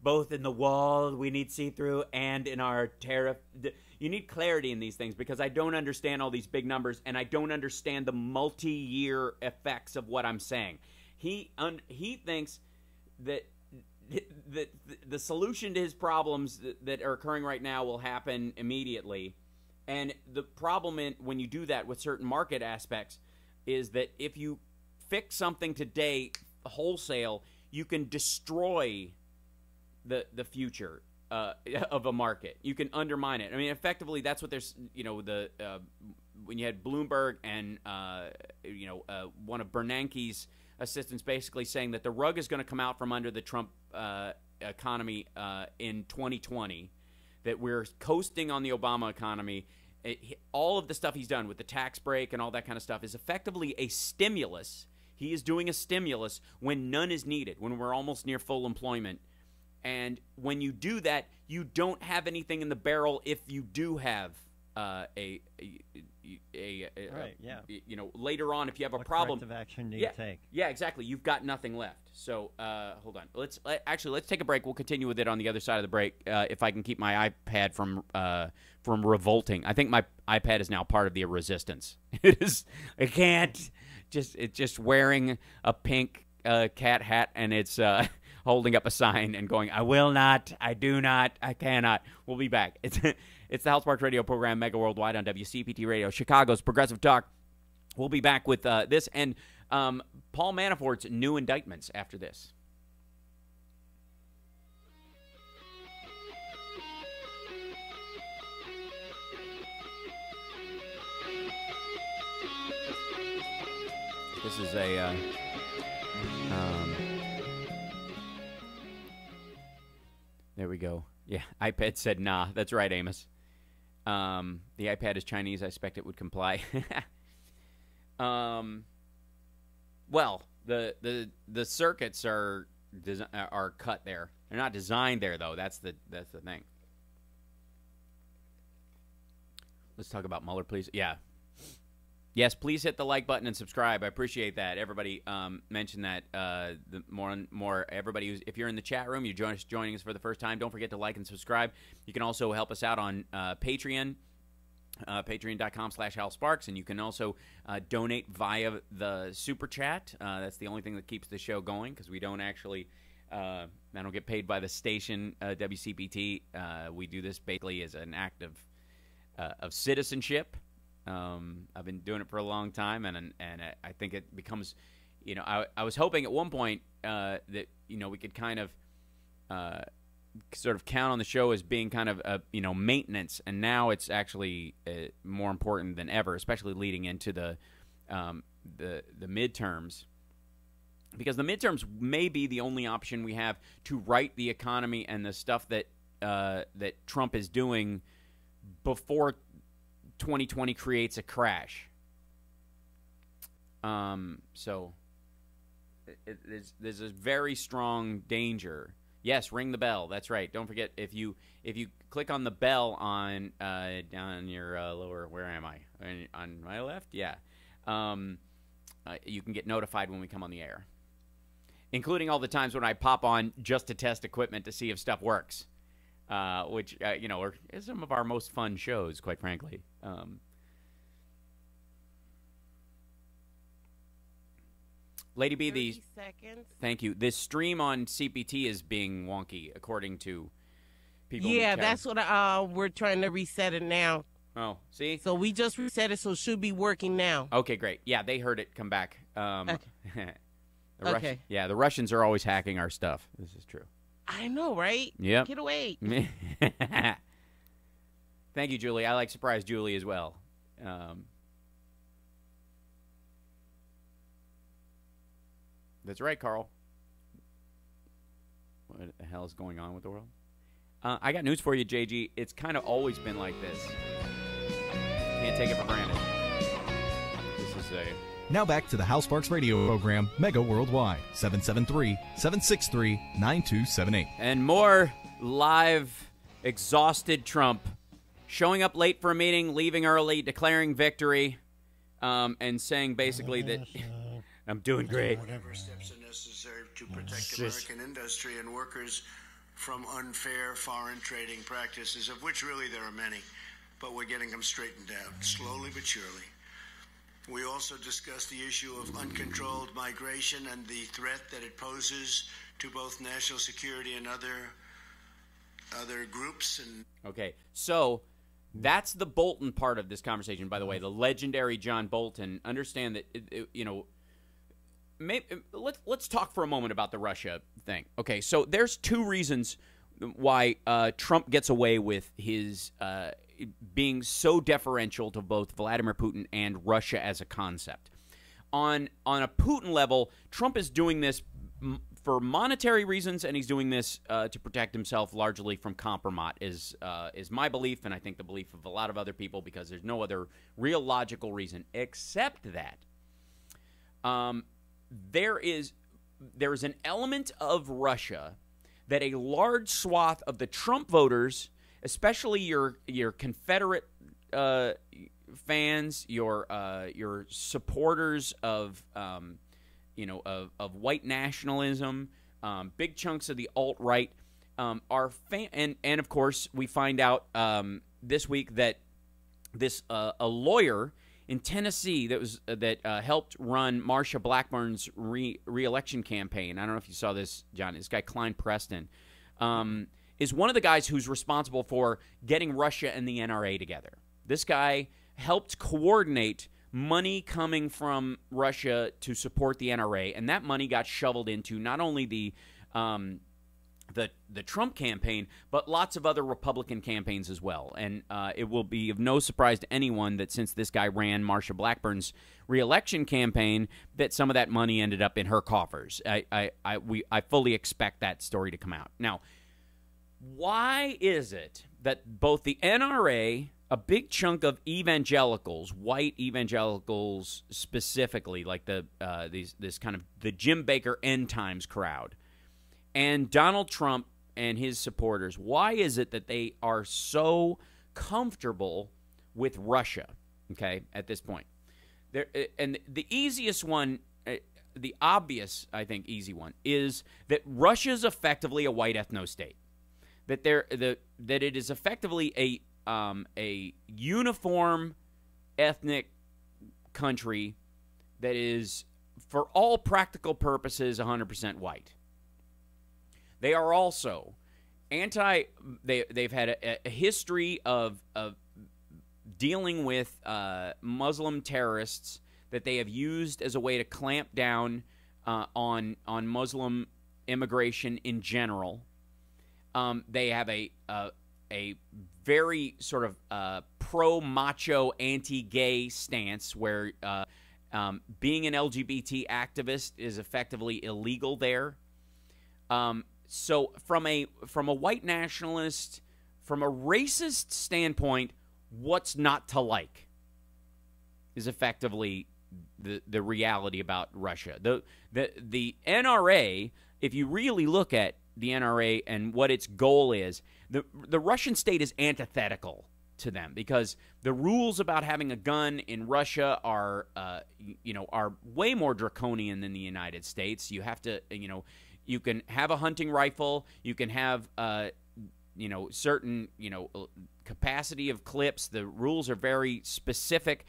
Both in the wall, we need see-through, and in our tariff. You need clarity in these things because I don't understand all these big numbers and I don't understand the multi-year effects of what I'm saying. He thinks that the solution to his problems that are occurring right now will happen immediately. And the problem when you do that with certain market aspects is that if you fix something today wholesale, you can destroy the future of a market. You can undermine it. I mean, effectively, that's what there's. When you had Bloomberg and one of Bernanke's assistants basically saying that the rug is going to come out from under the Trump economy in 2020, that we're coasting on the Obama economy. All of the stuff he's done with the tax break and all that kind of stuff is effectively a stimulus. He is doing a stimulus when none is needed, when we're almost near full employment. And when you do that, you don't have anything in the barrel if you do have later on, if you have a problem. What corrective action do you take? Yeah, exactly. You've got nothing left. So hold on. Let's take a break. We'll continue with it on the other side of the break. If I can keep my iPad from revolting. I think my iPad is now part of the resistance. It is. I can't. It's just wearing a pink cat hat, and it's holding up a sign and going, "I will not. I do not. I cannot." We'll be back. It's the Hal Sparks radio program, Mega Worldwide on WCPT Radio, Chicago's Progressive Talk. We'll be back with this and Paul Manafort's new indictments after this. This is a there we go. Yeah, iPad said nah. That's right, Amos. The iPad is Chinese. I expect it would comply. Well, the circuits are cut there. They're not designed there, though. That's the thing. Let's talk about Mueller, please. Yeah. Yes, please hit the like button and subscribe. I appreciate that. Everybody mentioned that. The more everybody if you're in the chat room, you're joining us for the first time, don't forget to like and subscribe. You can also help us out on Patreon, patreon.com/HalSparks, and you can also donate via the Super Chat. That's the only thing that keeps the show going because we don't actually I don't get paid by the station, WCPT. We do this basically as an act of citizenship. I've been doing it for a long time, and I think it becomes, I was hoping at one point that we could kind of sort of count on the show as being kind of maintenance, and now it's actually more important than ever, especially leading into the midterms, because the midterms may be the only option we have to right the economy and the stuff that Trump is doing before 2020 creates a crash. So there's a very strong danger. Yes, ring the bell. That's right. Don't forget, if you click on the bell on down your lower, where am I? On my left? Yeah. You can get notified when we come on the air, including all the times when I pop on just to test equipment to see if stuff works. Which are some of our most fun shows, quite frankly. Lady B, 30 seconds. Thank you. This stream on CPT is being wonky, according to people. Yeah, that's what we're trying to reset it now. Oh, see? So we just reset it, so it should be working now. Okay, great. Yeah, they heard it come back. Okay. The Russians are always hacking our stuff. This is true. I know, right? Yep. Get away. Thank you, Julie. I like Surprise Julie as well. That's right, Carl. What the hell is going on with the world? I got news for you, JG. It's kind of always been like this. Can't take it for granted. This is a... Now back to the Hal Sparks radio program, Mega Worldwide, 773-763-9278. And more live, exhausted Trump showing up late for a meeting, leaving early, declaring victory, and saying basically that I'm doing great. Whatever steps are necessary to protect American industry and workers from unfair foreign trading practices, of which really there are many. but we're getting them straightened out, slowly but surely. We also discussed the issue of uncontrolled migration and the threat that it poses to both national security and other groups. And okay, so that's the Bolton part of this conversation. By the way, the legendary John Bolton. Understand that let's talk for a moment about the Russia thing. Okay, so there's two reasons why Trump gets away with his being so deferential to both Vladimir Putin and Russia as a concept. On a Putin level, Trump is doing this for monetary reasons, and he's doing this to protect himself largely from compromise, is my belief, and I think the belief of a lot of other people, because there's no other real logical reason except that there is an element of Russia that a large swath of the Trump voters, especially your Confederate fans, your supporters of white nationalism, big chunks of the alt-right are and of course we find out this week that this a lawyer in Tennessee that helped run Marsha Blackburn's re-election campaign. I don't know if you saw this, John. This guy Klein Preston is one of the guys who's responsible for getting Russia and the NRA together. This guy helped coordinate money coming from Russia to support the NRA, and that money got shoveled into not only the Trump campaign, but lots of other Republican campaigns as well. And it will be of no surprise to anyone that since this guy ran Marsha Blackburn's re-election campaign, that some of that money ended up in her coffers. I fully expect that story to come out. Now, why is it that both the NRA, a big chunk of evangelicals, white evangelicals specifically, like this kind of the Jim Baker end times crowd, and Donald Trump and his supporters, why is it that they are so comfortable with Russia, okay, at this point? And the easiest one, the obvious, I think, easy one, is that Russia is effectively a white ethno-state. That it is effectively a uniform ethnic country that is, for all practical purposes, 100% white. They are also they've had a history of dealing with Muslim terrorists that they have used as a way to clamp down on Muslim immigration in general. They have a very sort of pro-macho, anti-gay stance where being an LGBT activist is effectively illegal there. So from a white nationalist, from a racist standpoint, what's not to like is effectively the reality about Russia. The NRA, if you really look at the NRA and what its goal is, the Russian state is antithetical to them because the rules about having a gun in Russia are way more draconian than the United States. You have to, you can have a hunting rifle, you can have, certain, capacity of clips. The rules are very specific.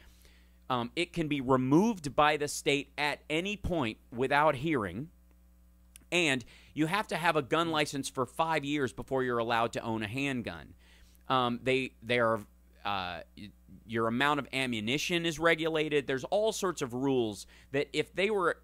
It can be removed by the state at any point without hearing. And you have to have a gun license for 5 years before you're allowed to own a handgun. Your amount of ammunition is regulated. There's all sorts of rules that if they were,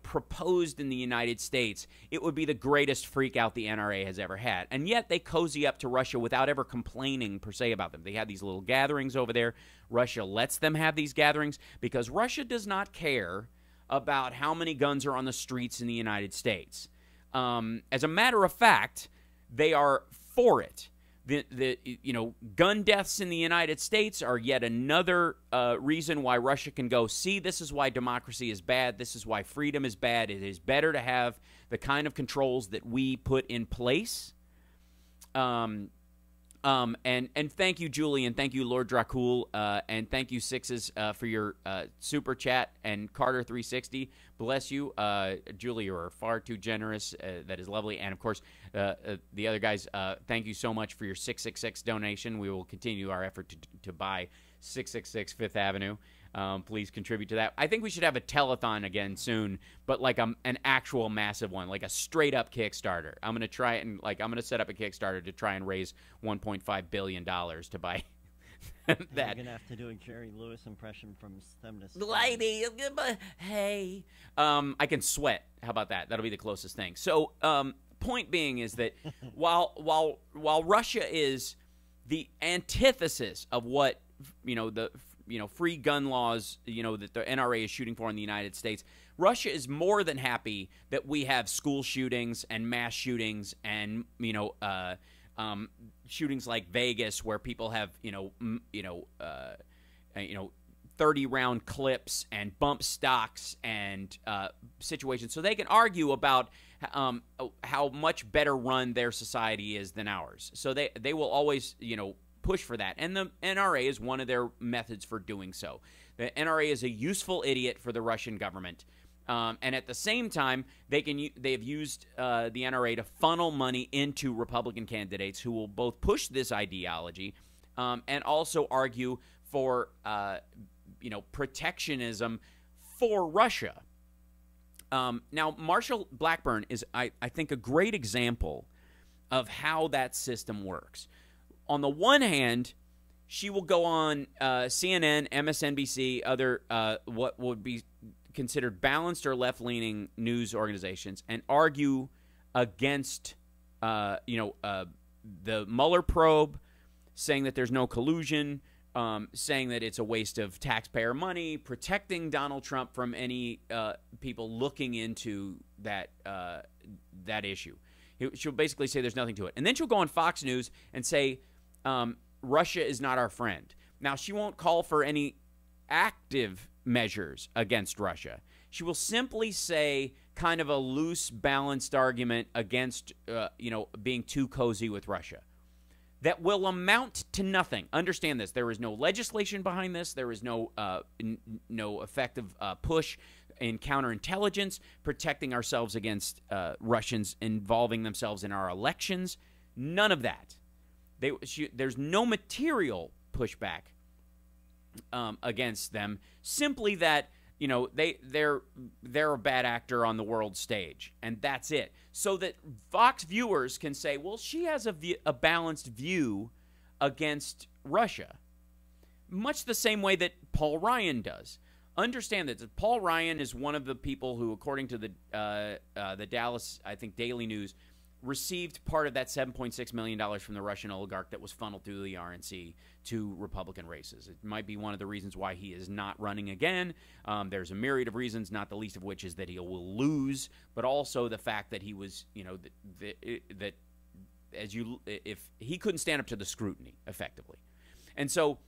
proposed in the United States, it would be the greatest freak out the NRA has ever had. And yet they cozy up to Russia without ever complaining per se about them. They have these little gatherings over there. Russia lets them have these gatherings because Russia does not care about how many guns are on the streets in the United States. As a matter of fact, they are for it. Gun deaths in the United States are yet another reason why Russia can go, see, this is why democracy is bad. This is why freedom is bad. It is better to have the kind of controls that we put in place. And thank you, Julie, and thank you, Lord Dracul, and thank you, Sixes, for your super chat, and Carter360. Bless you. Julie, you are far too generous. That is lovely. And, of course, the other guys, thank you so much for your 666 donation. We will continue our effort to buy 666 Fifth Avenue. Please contribute to that. I think we should have a telethon again soon, but like an actual massive one, like a straight-up Kickstarter. I'm going to try it, and I'm going to set up a Kickstarter to try and raise $1.5 billion to buy that. You're going to have to do a Jerry Lewis impression from STEM to STEM. Lady, hey. I can sweat. How about that? That'll be the closest thing. So, point being is that while Russia is the antithesis of what, free gun laws, that the NRA is shooting for in the United States, Russia is more than happy that we have school shootings and mass shootings and, shootings like Vegas where people have, 30-round clips and bump stocks and situations. So they can argue about how much better run their society is than ours. So they will always, push for that. And the NRA is one of their methods for doing so. The NRA is a useful idiot for the Russian government. And at the same time, they have used the NRA to funnel money into Republican candidates who will both push this ideology and also argue for, protectionism for Russia. Now, Marshall Blackburn is, I think, a great example of how that system works. On the one hand, she will go on CNN, MSNBC, other what would be considered balanced or left-leaning news organizations and argue against, the Mueller probe, saying that there's no collusion, saying that it's a waste of taxpayer money, protecting Donald Trump from any people looking into that issue. She'll basically say there's nothing to it. And then she'll go on Fox News and say Russia is not our friend. Now, she won't call for any active measures against Russia. She will simply say kind of a loose, balanced argument against, being too cozy with Russia. That will amount to nothing. Understand this. There is no legislation behind this. There is no effective push in counterintelligence, protecting ourselves against Russians involving themselves in our elections. None of that. There's no material pushback against them. Simply that they're a bad actor on the world stage, and that's it. So that Fox viewers can say, well, she has a balanced view against Russia, much the same way that Paul Ryan does. Understand that Paul Ryan is one of the people who, according to the Dallas, I think, Daily News, received part of that $7.6 million from the Russian oligarch that was funneled through the RNC to Republican races. It might be one of the reasons why he is not running again. There's a myriad of reasons, not the least of which is that he will lose, but also the fact that he was, if he couldn't stand up to the scrutiny effectively. And so,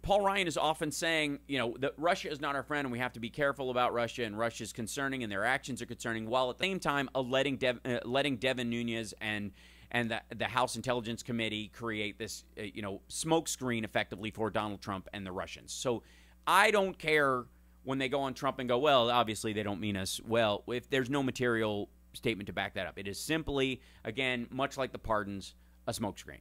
Paul Ryan is often saying, that Russia is not our friend and we have to be careful about Russia, and Russia is concerning and their actions are concerning, while at the same time letting Devin Nunes and the House Intelligence Committee create this, smokescreen effectively for Donald Trump and the Russians. So I don't care when they go on Trump and go, well, obviously they don't mean us well, if there's no material statement to back that up. It is simply, again, much like the pardons, a smokescreen,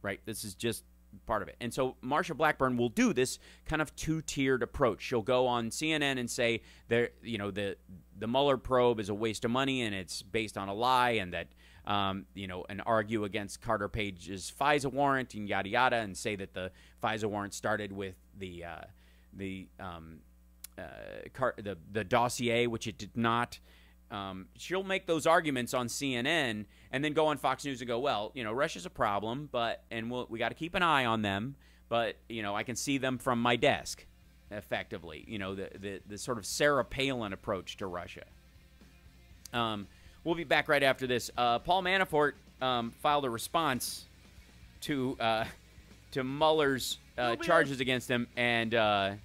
right? This is just part of it. And so Marsha Blackburn will do this kind of two-tiered approach. She'll go on CNN and say the Mueller probe is a waste of money and it's based on a lie, and that and argue against Carter Page's FISA warrant and yada yada, and say that the FISA warrant started with the dossier, which it did not. She'll make those arguments on CNN and then go on Fox News and go, well, Russia's a problem, and we got to keep an eye on them, but I can see them from my desk, effectively. The sort of Sarah Palin approach to Russia. We'll be back right after this. Paul Manafort filed a response to Mueller's charges against him, and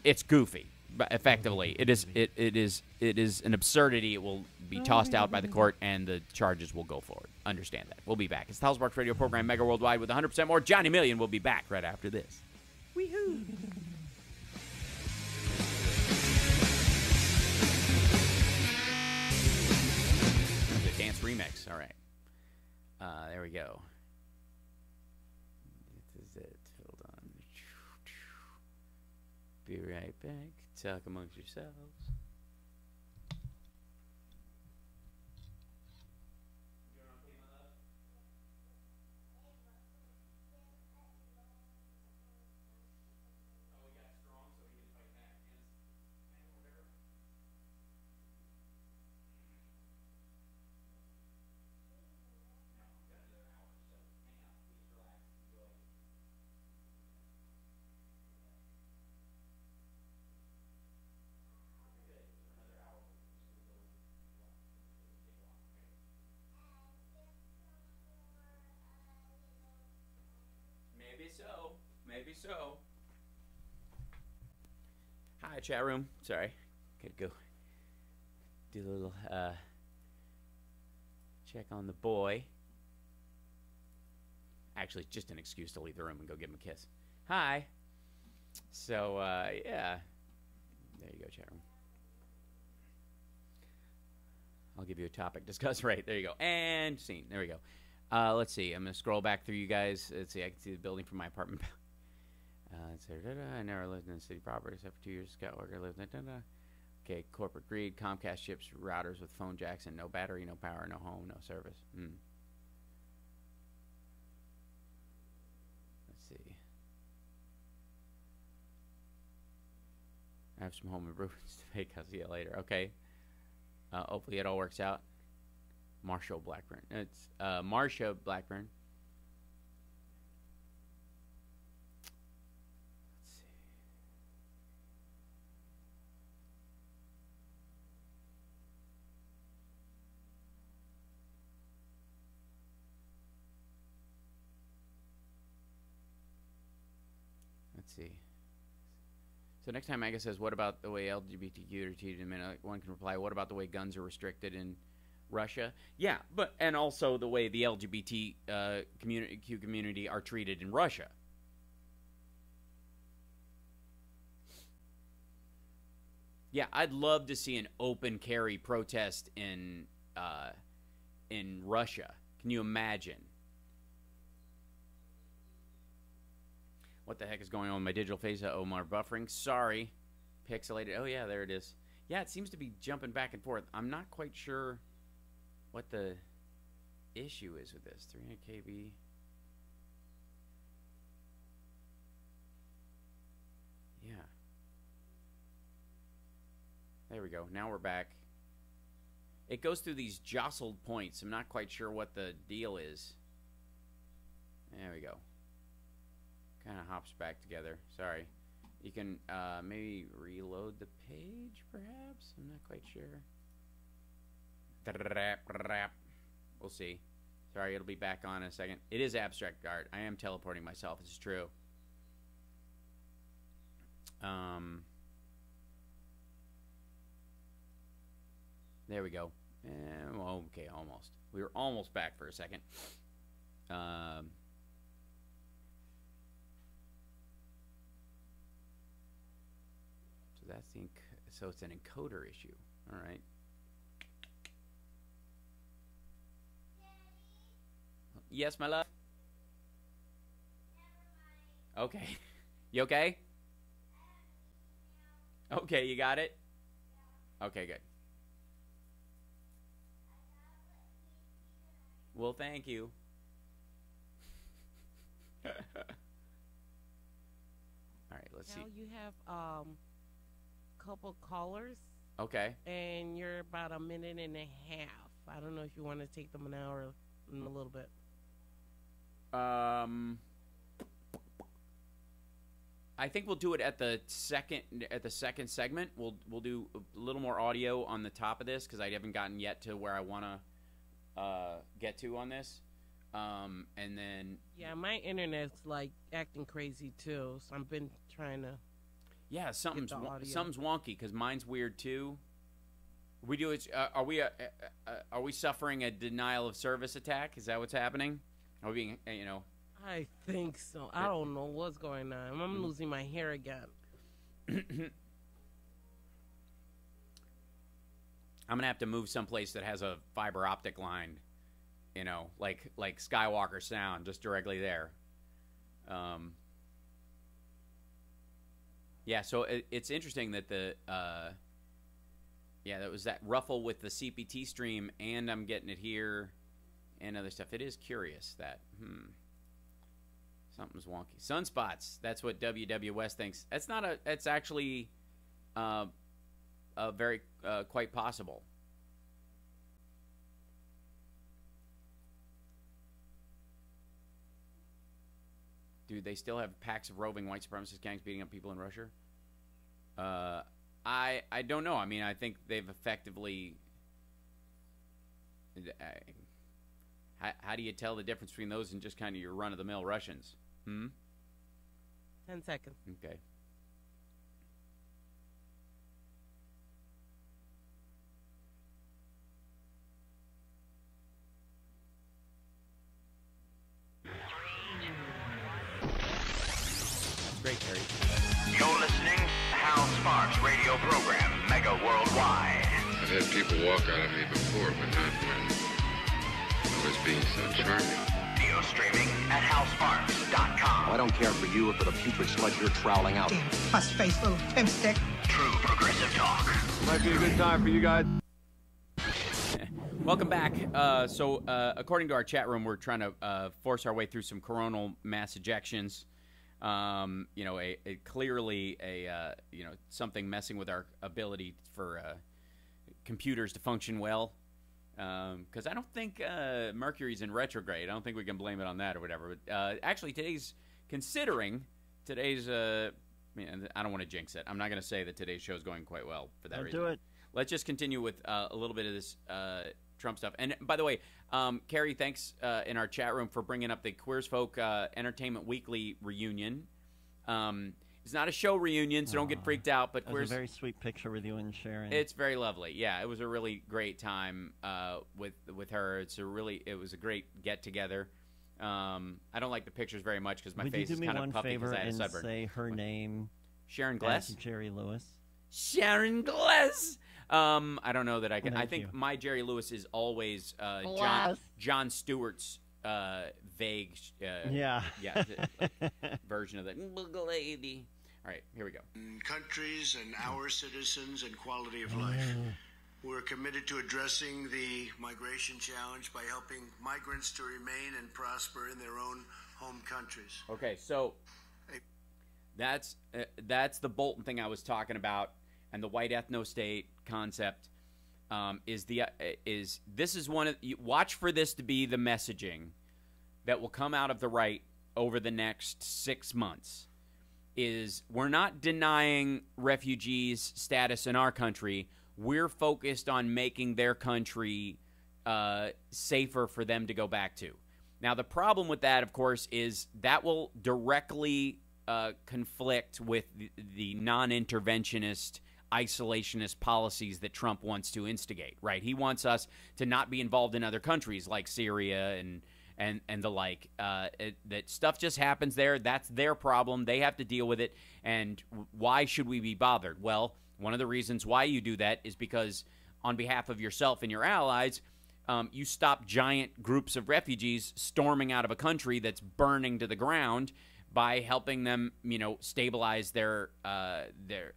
it's goofy. Effectively, it is an absurdity. It will be tossed out by the court, and the charges will go forward. Understand that. We'll be back. It's the Hal Sparks Radio program, Mega Worldwide, with 100% more. Johnny Million will be back right after this. Wee-hoo. The dance remix. All right. There we go. This is it. Hold on. Be right back. Talk amongst yourselves. Maybe so. Hi, chat room. Sorry. Could go do a little check on the boy. Actually, just an excuse to leave the room and go give him a kiss. Hi. So, yeah. There you go, chat room. I'll give you a topic. Discuss. Right. There you go. And scene. There we go. Let's see. I'm going to scroll back through you guys. Let's see. I can see the building from my apartment. I never lived in the city property except for 2 years. Scout worker lived in. Okay. Corporate greed. Comcast ships routers with phone jacks and no battery, no power, no home, no service. Let's see. I have some home improvements to make. I'll see you later. Okay. Hopefully it all works out. Marshall Blackburn. It's Marsha Blackburn. Let's see. Let's see. So next time Aga says, what about the way LGBTQ are treated in a minute? One can reply, what about the way guns are restricted in Russia? Yeah, but and also the way the LGBT community are treated in Russia. Yeah, I'd love to see an open carry protest in Russia. Can you imagine? What the heck is going on with my digital face? Omar buffering. Sorry. Pixelated. Oh, yeah, there it is. Yeah, it seems to be jumping back and forth. I'm not quite sure what the issue is with this. 300 KB. Yeah. There we go. Now we're back. It goes through these jostled points. I'm not quite sure what the deal is. There we go. Kind of hops back together. Sorry. You can maybe reload the page, perhaps? I'm not quite sure. We'll see. Sorry, it'll be back on in a second. It is abstract art. I am teleporting myself. This is true. There we go. Okay, almost. We were almost back for a second. So that's the so it's an encoder issue. All right. Yes, my love. Okay. You okay? Okay, you got it? Okay, good. Well, thank you. All right, let's see. Now you have couple callers. Okay. And you're about a minute and a half. I don't know if you want to take them now or in a little bit. I think we'll do it at the second segment. We'll do a little more audio on the top of this because I haven't gotten yet to where I want to get to on this. And then my internet's like acting crazy too, so I've been trying to. Yeah, something's wonky because mine's weird too. We do it. Are we suffering a denial of service attack? Is that what's happening? Are we being, you know? I think so. I don't know what's going on. I'm losing my hair again. I'm gonna have to move someplace that has a fiber optic line, you know, like Skywalker Sound, just directly there. Yeah, so it's interesting that that was that ruffle with the CPT stream, and I'm getting it here, and other stuff. It is curious that something's wonky. Sunspots. That's what WWS thinks. That's not a. It's actually very quite possible. Dude, they still have packs of roving white supremacist gangs beating up people in Russia? I don't know. I mean, I think they've effectively... How do you tell the difference between those and just kind of your run-of-the-mill Russians? 10 seconds. Okay. Great, Terry. You're listening to Hal Sparks radio program, Mega Worldwide. I've had people walk out on me before, but not when I was being so charming. Video streaming at halsparks.com. I don't care for you or for the putrid sludge you're troweling out. Damn fuss-faced little pimp stick. True progressive talk. Might be a good time for you guys. Welcome back. According to our chat room, we're trying to force our way through some coronal mass ejections. You know, clearly something messing with our ability for computers to function well. Because I don't think Mercury's in retrograde. I don't think we can blame it on that or whatever. But actually, today's I don't want to jinx it. I'm not going to say that today's show is going quite well for that reason. Do it. Let's just continue with a little bit of this Trump stuff. And by the way, Carrie, thanks in our chat room for bringing up the Queers Folk Entertainment Weekly reunion. It's not a show reunion, so don't get freaked out. But it was a very sweet picture with you and Sharon. It's very lovely. Yeah, it was a really great time with her. It was a great get together. I don't like the pictures very much because my face is kind of puffy because I had a sunburn. Say her name. Sharon Gless. Jerry Lewis. Sharon Gless. I don't know that I can. I think my Jerry Lewis is always John Stewart's vague version of that lady. All right, here we go. Countries and our citizens and quality of life. We're committed to addressing the migration challenge by helping migrants to remain and prosper in their own home countries. Okay, so that's the Bolton thing I was talking about, and the white ethno-state concept watch for this to be the messaging that will come out of the right over the next 6 months. Is we're not denying refugees status in our country. We're focused on making their country safer for them to go back to. Now, the problem with that, of course, is that will directly conflict with the non-interventionist, isolationist policies that Trump wants to instigate, right? He wants us to not be involved in other countries like Syria and the like. That stuff just happens there. That's their problem. They have to deal with it. And why should we be bothered? Well, one of the reasons why you do that is because on behalf of yourself and your allies, you stop giant groups of refugees storming out of a country that's burning to the ground by helping them, stabilize their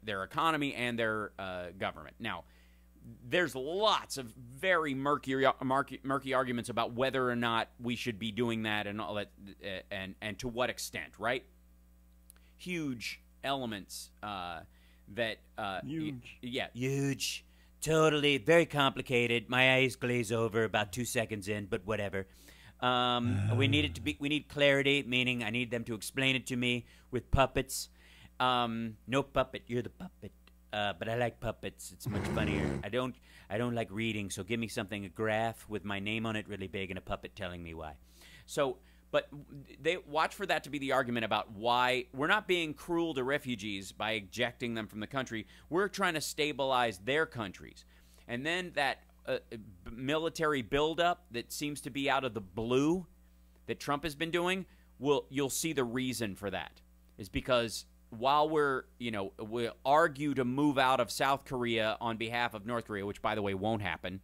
economy and their government. Now, there's lots of very murky arguments about whether or not we should be doing that and all that, and to what extent, right? Huge elements that huge. Huge. Totally, very complicated. My eyes glaze over about 2 seconds in, but whatever. We need clarity, meaning I need them to explain it to me with puppets. No puppet, you're the puppet. But I like puppets. It's much funnier. I don't like reading, so give me something, a graph with my name on it really big and a puppet telling me why. So, but they watch for that to be the argument about why we're not being cruel to refugees by ejecting them from the country. We're trying to stabilize their countries. And then that military buildup that seems to be out of the blue that Trump has been doing, you'll see the reason for that is because while we argue to move out of South Korea on behalf of North Korea, which, by the way, won't happen,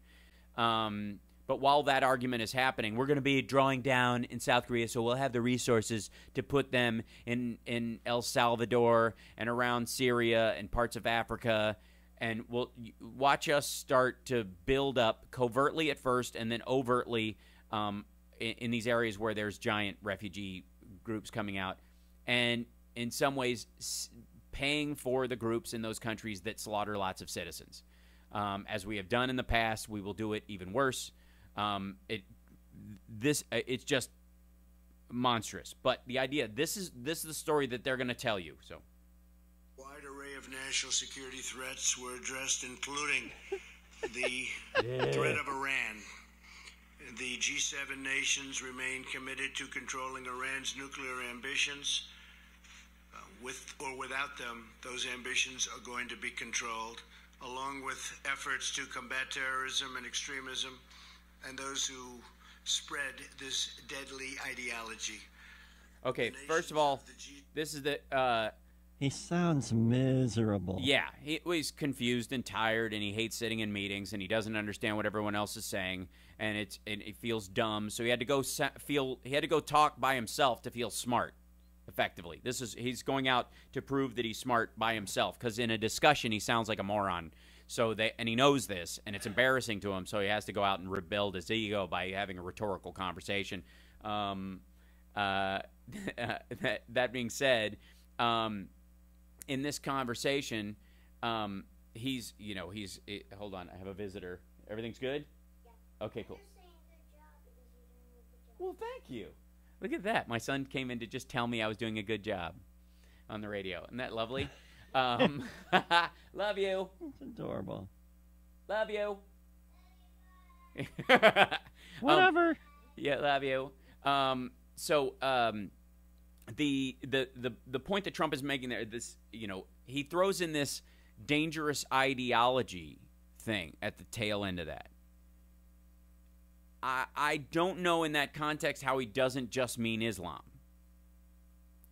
but while that argument is happening, we're going to be drawing down in South Korea, so we'll have the resources to put them in El Salvador and around Syria and parts of Africa, and we'll watch us start to build up covertly at first and then overtly in these areas where there's giant refugee groups coming out, and in some ways paying for the groups in those countries that slaughter lots of citizens. As we have done in the past, we will do it even worse. It's just monstrous. But the idea, this is the story that they're going to tell you. So, wide array of national security threats were addressed, including the threat of Iran. The G7 nations remain committed to controlling Iran's nuclear ambitions. With or without them, those ambitions are going to be controlled, along with efforts to combat terrorism and extremism and those who spread this deadly ideology. Okay, first of all, this is the... he sounds miserable. Yeah, he's confused and tired, and he hates sitting in meetings, and he doesn't understand what everyone else is saying, and he feels dumb. So he had to go talk by himself to feel smart. Effectively, he's going out to prove that he's smart by himself, because in a discussion he sounds like a moron. And he knows this, and it's embarrassing to him. So he has to go out and rebuild his ego by having a rhetorical conversation. That being said, in this conversation, he's hold on, I have a visitor. Everything's good? Yeah. Okay, cool. Well, thank you. Look at that. My son came in to just tell me I was doing a good job on the radio. Isn't that lovely? Love you. It's adorable. Love you. Whatever. Yeah, love you. The point that Trump is making there, he throws in this dangerous ideology thing at the tail end of that. I don't know in that context how he doesn't just mean Islam.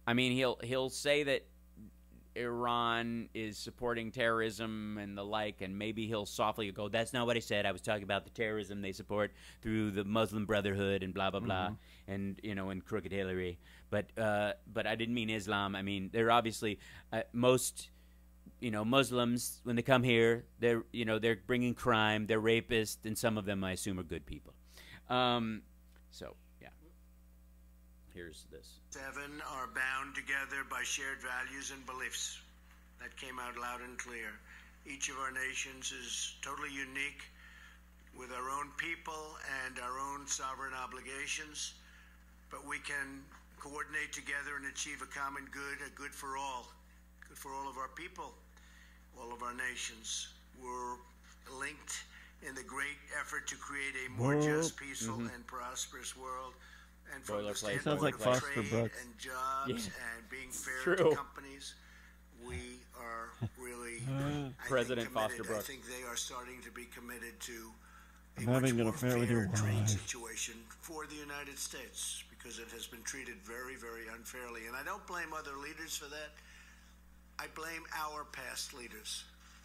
I mean, he'll say that Iran is supporting terrorism and the like, and maybe he'll softly go, "That's not what I said. I was talking about the terrorism they support through the Muslim Brotherhood and blah blah blah, and and Crooked Hillary." But I didn't mean Islam. I mean, they're obviously most Muslims when they come here, they're bringing crime, they're rapists, and some of them I assume are good people. So, yeah. Here's this. 7 are bound together by shared values and beliefs. That came out loud and clear. Each of our nations is totally unique with our own people and our own sovereign obligations, but we can coordinate together and achieve a common good, a good for all of our people, all of our nations. We're linked in the great effort to create a more just, peaceful, and prosperous world. And from the standpoint of trade and jobs and being fair to companies, we are really President Foster Brooks. I think they are starting to be committed to a having much an more affair with your fair trade wife. situation for the United States, because it has been treated very, very unfairly. And I don't blame other leaders for that. I blame our past leaders.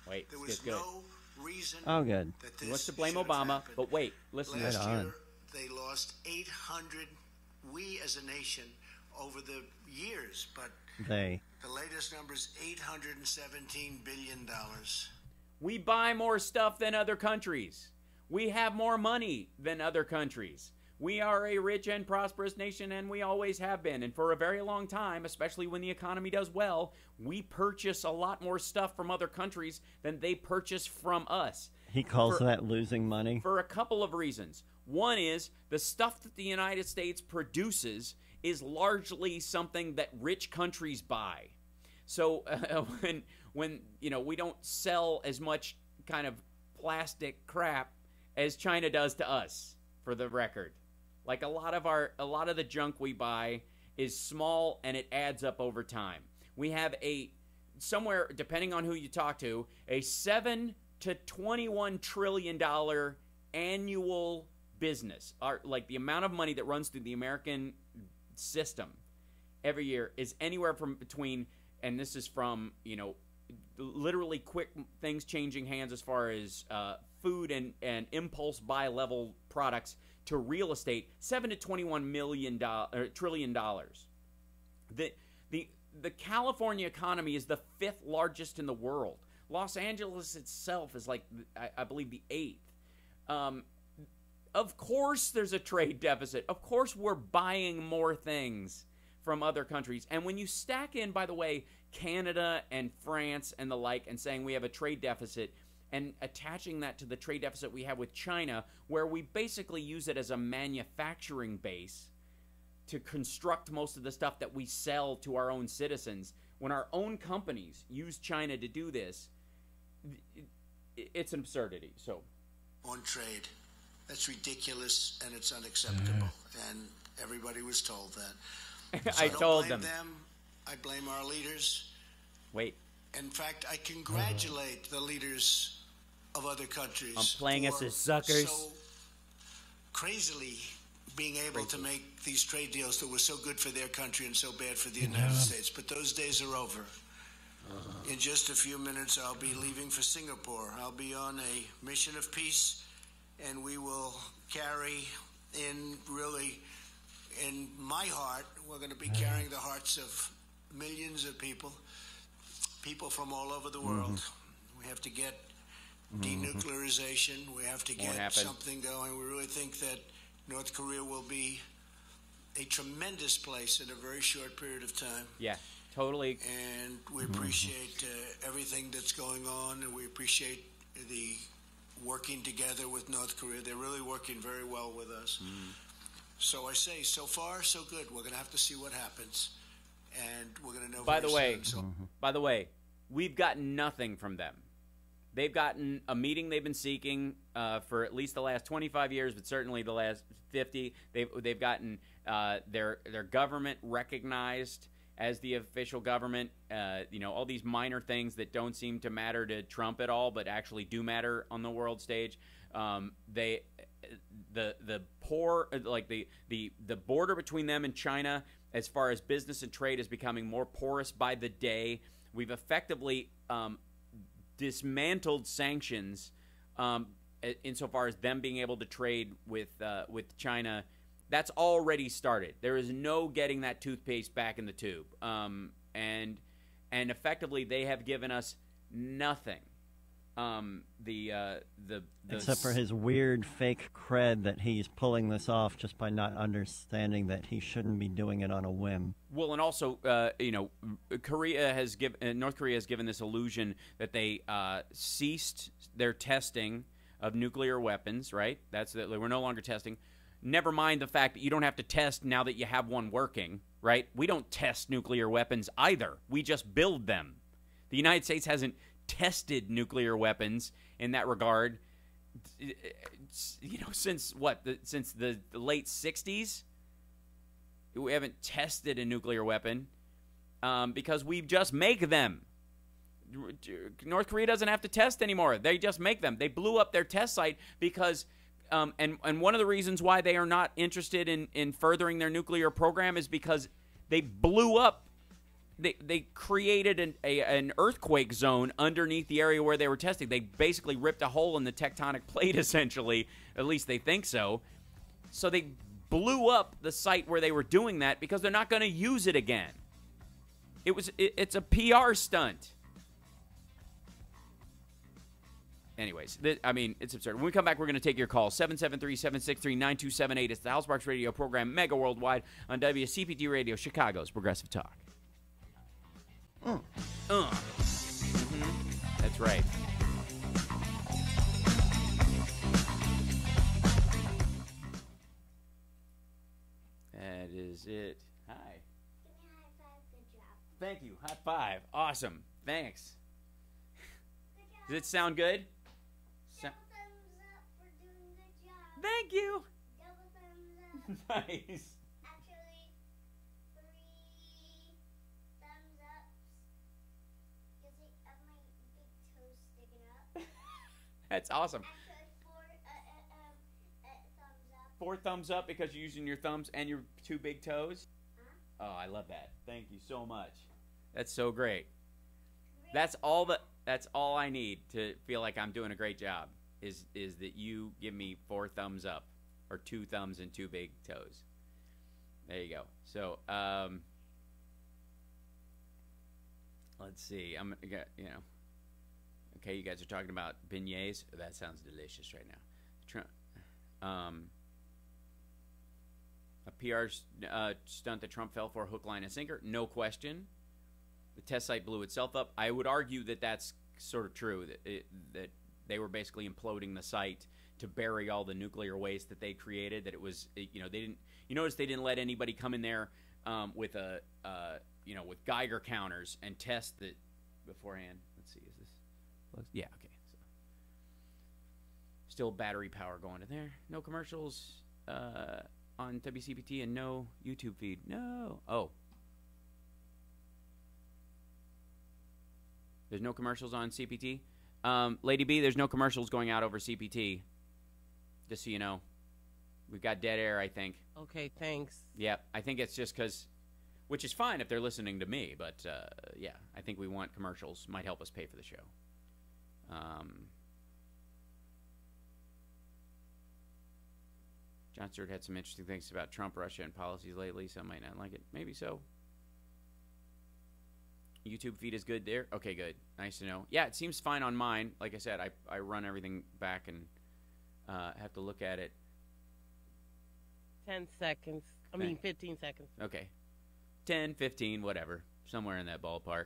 Wait, there was no reason good. that He this wants to blame should have Obama, happened. but wait, listen to Last this. year, they lost 800, we as a nation, over the years, but the latest number is $817 billion. We buy more stuff than other countries. We have more money than other countries. We are a rich and prosperous nation, and we always have been. And for a very long time, especially when the economy does well, we purchase a lot more stuff from other countries than they purchase from us. He calls that losing money? For a couple of reasons. One is the stuff that the United States produces is largely something that rich countries buy. So when we don't sell as much kind of plastic crap as China does to us, for the record. Like a lot of the junk we buy is small, and it adds up over time. We have somewhere, depending on who you talk to, a 7 to $21 trillion annual business. Like the amount of money that runs through the American system every year is anywhere from between, and this is from, literally quick things changing hands as far as food and impulse buy level products to real estate, $7 to $21 trillion. The California economy is the 5th largest in the world. Los Angeles itself is like, I believe, the 8th. Of course there's a trade deficit. Of course we're buying more things from other countries. And when you stack in, by the way, Canada and France and the like, and saying we have a trade deficit, and attaching that to the trade deficit we have with China, where we basically use it as a manufacturing base to construct most of the stuff that we sell to our own citizens. When our own companies use China to do this, it's an absurdity. So, on trade, that's ridiculous and it's unacceptable. And everybody was told that. So I told blame them. I blame our leaders. Wait. In fact, I congratulate the leaders of other countries. I'm playing us as suckers. So crazily being able to make these trade deals that were so good for their country and so bad for the United States. But those days are over. In just a few minutes, I'll be leaving for Singapore. I'll be on a mission of peace, and we will carry in my heart, we're going to be carrying the hearts of millions of people from all over the world. We have to get denuclearization. We have to get something going. We really think that North Korea will be a tremendous place in a very short period of time. Yeah, totally. And we appreciate everything that's going on, and we appreciate the working together with North Korea. They're really working very well with us. So I say, so far, so good. We're going to have to see what happens, and we're going to know. By the way, we've gotten nothing from them. They've gotten a meeting they've been seeking for at least the last 25 years, but certainly the last 50. They've gotten their government recognized as the official government. All these minor things that don't seem to matter to Trump at all, but actually do matter on the world stage. The border between them and China, as far as business and trade, is becoming more porous by the day. We've effectively dismantled sanctions insofar as them being able to trade with China. That's already started. There is no getting that toothpaste back in the tube, and effectively they have given us nothing. Except for his weird fake cred that he's pulling this off just by not understanding that he shouldn't be doing it on a whim. Well, and also, North Korea has given this illusion that they ceased their testing of nuclear weapons. Right? We're no longer testing. Never mind the fact that you don't have to test now that you have one working. Right? We don't test nuclear weapons either. We just build them. The United States hasn't tested nuclear weapons in that regard, since the late 60s. We haven't tested a nuclear weapon because we just make them. North Korea doesn't have to test anymore. They just make them. They blew up their test site because and one of the reasons why they are not interested in furthering their nuclear program is because they blew up. They created an earthquake zone underneath the area where they were testing. They basically ripped a hole in the tectonic plate, essentially. At least they think so. So they blew up the site where they were doing that because they're not going to use it again. It's a PR stunt. Anyways, it's absurd. When we come back, we're going to take your call. 773-763-9278. It's the Hal Sparks Radio program, Mega Worldwide, on WCPT Radio, Chicago's Progressive Talk. That's right. That is it. Hi. Give me a high five. Good job. Thank you. High five. Awesome. Thanks. Good job. Does it sound good? Double thumbs up for doing the job. Thank you. Double thumbs up. Nice. Actually, 3 thumbs ups. You see, I have my big toe sticking up. That's awesome. Thumbs up. 4 thumbs up because you're using your thumbs and your 2 big toes. Oh, I love that. Thank you so much. That's so great. That's all I need to feel like I'm doing a great job is that you give me 4 thumbs up or 2 thumbs and 2 big toes. There you go. So, let's see. Okay, you guys are talking about beignets. That sounds delicious right now. A PR stunt that Trump fell for, hook, line, and sinker. No question. The test site blew itself up. I would argue that that's sort of true, that they were basically imploding the site to bury all the nuclear waste that they created, that it was, they didn't, you notice they didn't let anybody come in there with with Geiger counters and test it beforehand. Let's see, is this, yeah, okay. So, still battery power going in there. No commercials on WCPT and no YouTube feed. No. Oh. There's no commercials on CPT. Lady B, there's no commercials going out over CPT. Just so you know. We've got dead air, I think. Okay, thanks. Yeah, I think it's just because, which is fine if they're listening to me, but yeah, I think we want commercials. Might help us pay for the show. John Stewart had some interesting things about Trump, Russia, and policies lately. Some might not like it. Maybe so. YouTube feed is good there? Okay, good. Nice to know. Yeah, it seems fine on mine. Like I said, I run everything back and have to look at it. 10 seconds. I mean, 15 seconds. Okay. 10, 15, whatever. Somewhere in that ballpark.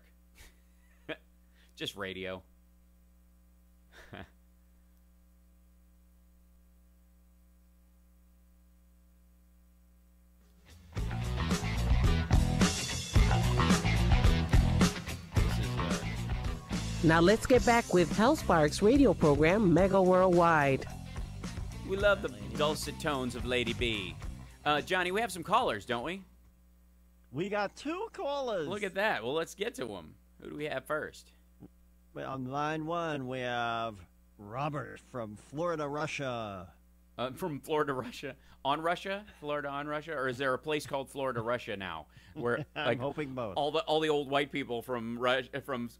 Just radio. Now let's get back with Hal Sparks' radio program, Mega Worldwide. We love the dulcet tones of Lady B. Johnny, we have some callers, don't we? We got 2 callers. Look at that. Well, let's get to them. Who do we have first? Well, on line 1, we have Robert from Florida, Russia. From Florida, Russia? On Russia? Florida on Russia? Or is there a place called Florida, Russia now? Where I'm hoping both. All the old white people from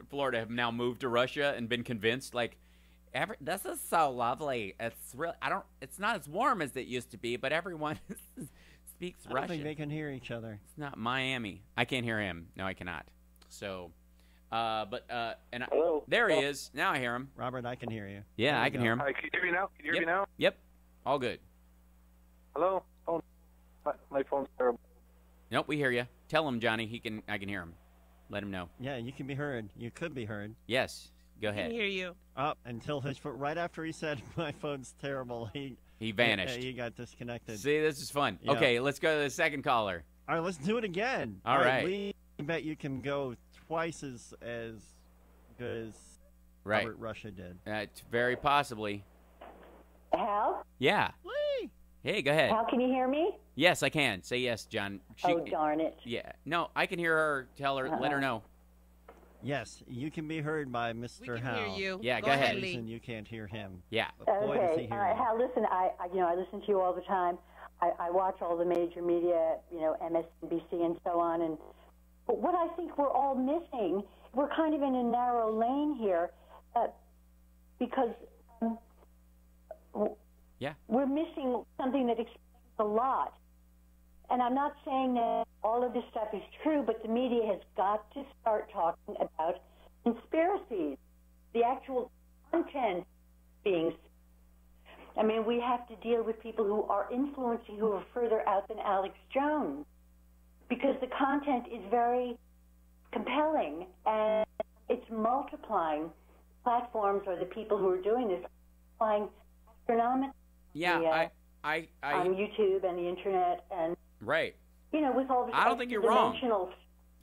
Florida have now moved to Russia and been convinced, like, this is so lovely. It's real. It's not as warm as it used to be, but everyone speaks Russian. I don't think they can hear each other. It's not Miami. I can't hear him. No, I cannot. So, there he is. Now I hear him. Robert, I can hear you. Yeah, I can hear him. Hi, can you hear me now? Can you hear me now? Yep. All good. Hello? Phone. My phone's terrible. Nope, we hear you. Tell him, Johnny. I can hear him. Let him know. Yeah, you can be heard. You could be heard. Yes. Go ahead. I can hear you. Until his foot, right after he said my phone's terrible, he vanished. He got disconnected. See, this is fun. Yeah. Okay, let's go to the second caller. All right, let's do it again. All right. We bet you can go twice as good as Robert Russia did. Very possibly. Hal? Yeah. Lee. Hey, go ahead. Hal, can you hear me? Yes, I can. Say yes, John. Darn it. Yeah. No, I can hear her. Tell her. Let her know. Yes, you can be heard by Mr. Hal. We can hear you. Yeah, go ahead. Lee. You can't hear him. Yeah. But boy, does he hear you. Hal, listen, I listen to you all the time. I watch all the major media, MSNBC and so on. But what I think we're all missing, we're kind of in a narrow lane here because we're missing something that explains a lot. And I'm not saying that all of this stuff is true, but the media has got to start talking about conspiracies, the actual content being. I mean, we have to deal with people who are influencing, who are further out than Alex Jones, because the content is very compelling and it's multiplying. Platforms or the people who are doing this multiplying astronomically. Yeah, I on YouTube and the internet and. Right. With all the I don't think you're wrong.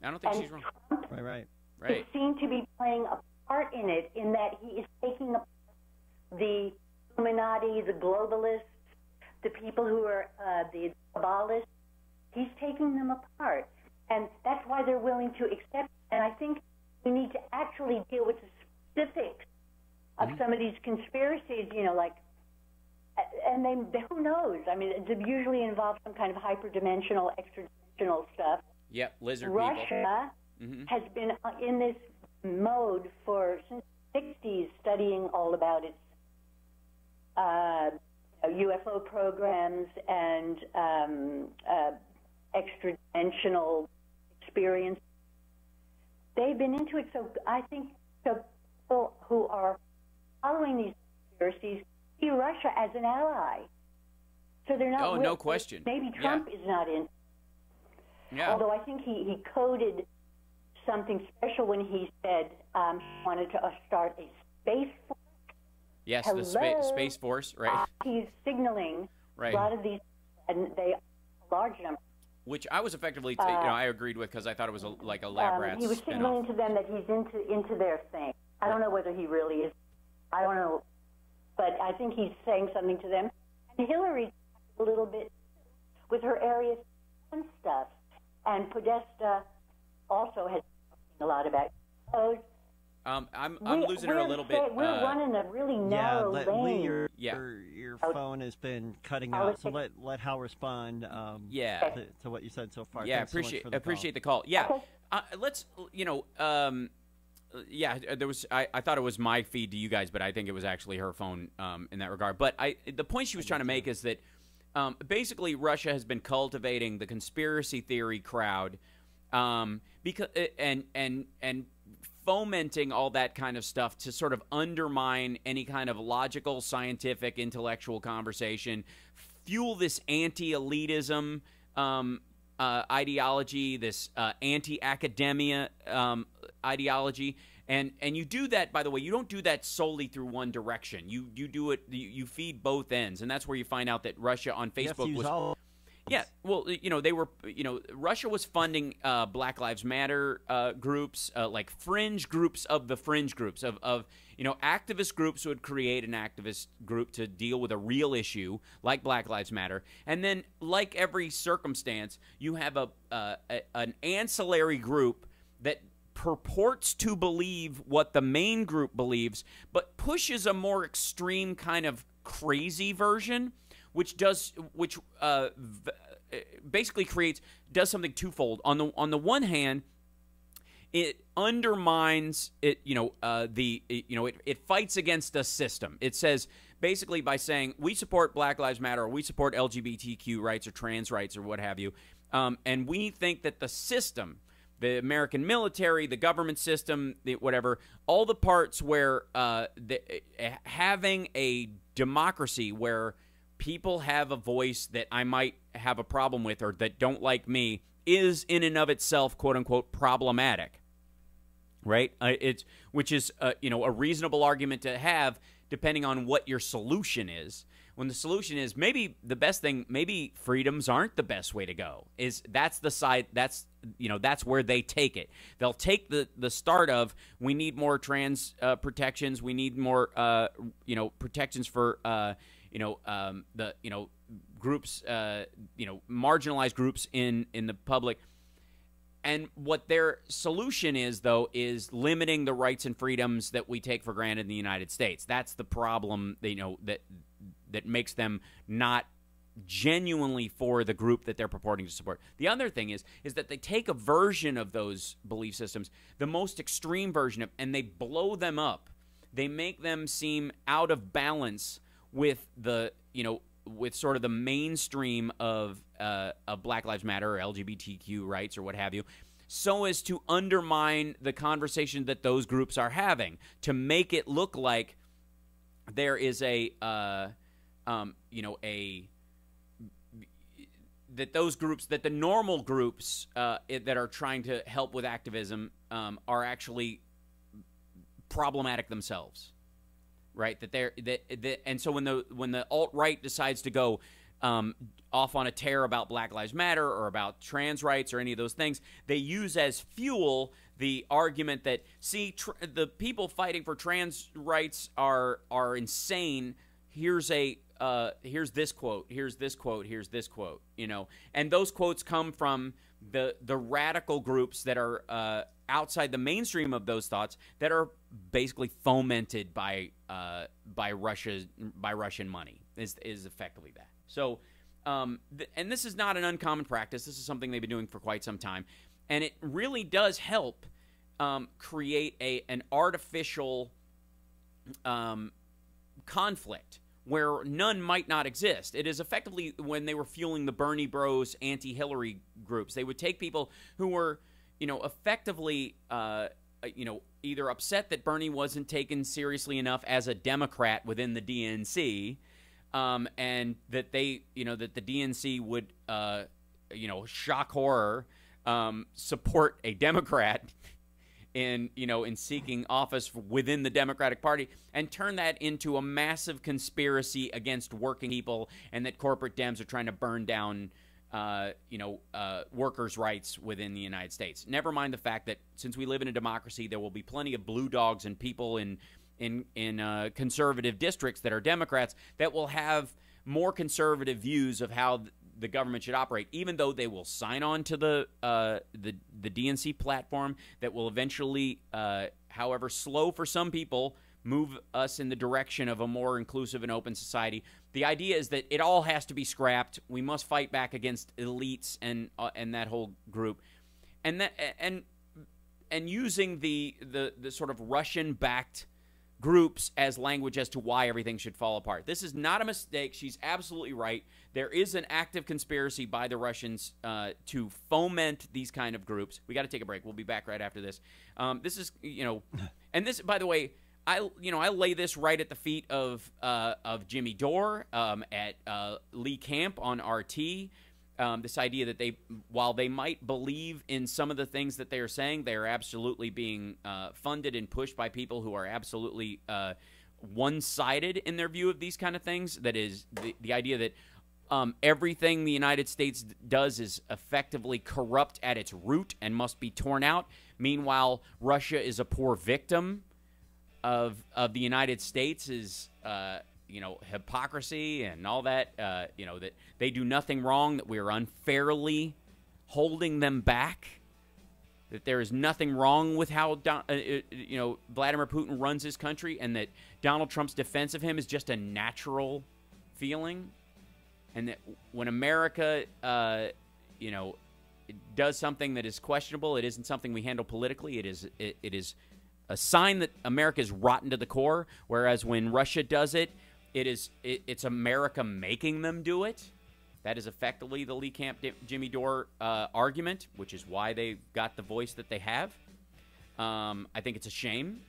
I don't think she's wrong. Trump right. It seemed to be playing a part in it, in that he is taking the Illuminati, the globalists, the people who are the Kabbalists. He's taking them apart, and that's why they're willing to accept. And I think we need to actually deal with the specifics of some of these conspiracies, you know, like, and they who knows? I mean, it usually involves some kind of hyperdimensional, extra-dimensional stuff. Yep, lizard Russia people. has been in this mode since the 60s, studying all about its UFO programs and extra-dimensional experience. They've been into it, so I think people who are following these conspiracies see Russia as an ally. So they're not. Oh, no question. Maybe Trump is not in. Yeah. Although I think he coded something special when he said he wanted to start a space force. Yes, Hello? the Space Force, right? He's signaling Right. a lot of these, and they are a large number. Which I was effectively, I agreed with because I thought it was like a lab rat He was signaling to them that he's into their thing. I don't know whether he really is. I don't know, but I think he's saying something to them. And Hillary a little bit with her Area 1 stuff, and Podesta also has a lot about those. I'm losing her a little bit. We're running a really narrow lane. Your phone has been cutting out, so let Hal respond. To what you said so far. Yeah, Thanks so much for the appreciate call. the call. Yeah, let's there was. I thought it was my feed to you guys, but I think it was actually her phone in that regard. But the point she was trying to make is that basically Russia has been cultivating the conspiracy theory crowd, because and fomenting all that kind of stuff to sort of undermine any kind of logical, scientific, intellectual conversation, fuel this anti-elitism ideology, this anti-academia ideology. And you do that, by the way, you don't do that solely through one direction. You do it, you feed both ends. And that's where you find out that Russia on Facebook was... Yeah, well, they were, Russia was funding Black Lives Matter groups, like fringe groups of the fringe groups of activist groups would create an activist group to deal with a real issue like Black Lives Matter. And then, like every circumstance, you have an ancillary group that purports to believe what the main group believes, but pushes a more extreme kind of crazy version, which basically does something twofold. On the one hand, it undermines it. It fights against a system. It says basically by saying we support Black Lives Matter or we support LGBTQ rights or trans rights or what have you, and we think that the system, the American military, the government system, whatever, all the parts where having a democracy where people have a voice that I might have a problem with or that don't like me is in and of itself, quote unquote, problematic, right? Which is a reasonable argument to have depending on what your solution is. When the solution is maybe the best thing, maybe freedoms aren't the best way to go. That's the side that's where they take it. They'll take the start of we need more trans protections, we need more protections for groups, marginalized groups in the public. And what their solution is, though, is limiting the rights and freedoms that we take for granted in the United States. That's the problem, that makes them not genuinely for the group that they're purporting to support. The other thing is that they take a version of those belief systems, the most extreme version and they blow them up. They make them seem out of balance with with sort of the mainstream of Black Lives Matter or LGBTQ rights or what have you, so as to undermine the conversation that those groups are having, to make it look like there is that those groups, that the normal groups that are trying to help with activism are actually problematic themselves. Right, and so when the alt-right decides to go off on a tear about Black Lives Matter or about trans rights or any of those things, they use as fuel the argument that the people fighting for trans rights are insane. Here's this quote. Here's this quote. Here's this quote. And those quotes come from the radical groups that are outside the mainstream of those thoughts that are basically fomented by Russian money is effectively that. So, and this is not an uncommon practice. This is something they've been doing for quite some time, and it really does help create an artificial conflict where none might not exist. It is effectively when they were fueling the Bernie Bros anti-Hillary groups. They would take people who were, effectively, either upset that Bernie wasn't taken seriously enough as a Democrat within the DNC, and that they, that the DNC would, shock horror, support a Democrat in seeking office within the Democratic Party, and turn that into a massive conspiracy against working people, and that corporate Dems are trying to burn down, workers' rights within the United States. Never mind the fact that since we live in a democracy, there will be plenty of blue dogs and people in conservative districts that are Democrats that will have more conservative views of how the government should operate, even though they will sign on to the DNC platform that will eventually, however slow for some people, move us in the direction of a more inclusive and open society. The idea is that it all has to be scrapped. We must fight back against elites and that whole group, and using the sort of Russian-backed groups as language as to why everything should fall apart. This is not a mistake. She's absolutely right. There is an active conspiracy by the Russians to foment these kind of groups. We got to take a break. We'll be back right after this. This is, and this, by the way, I lay this right at the feet of Jimmy Dore, at Lee Camp on RT. This idea that while they might believe in some of the things that they are saying, they are absolutely being funded and pushed by people who are absolutely one-sided in their view of these kind of things. That is the idea that everything the United States does is effectively corrupt at its root and must be torn out. Meanwhile, Russia is a poor victim of the United States, is hypocrisy and all that, that they do nothing wrong, that we are unfairly holding them back, that there is nothing wrong with how, Vladimir Putin runs his country, and that Donald Trump's defense of him is just a natural feeling, and that when America, does something that is questionable, it isn't something we handle politically. It is a sign that America is rotten to the core, whereas when Russia does it, it's America making them do it. That is effectively the Lee Camp Jimmy Dore argument, which is why they got the voice that they have. I think it's a shame,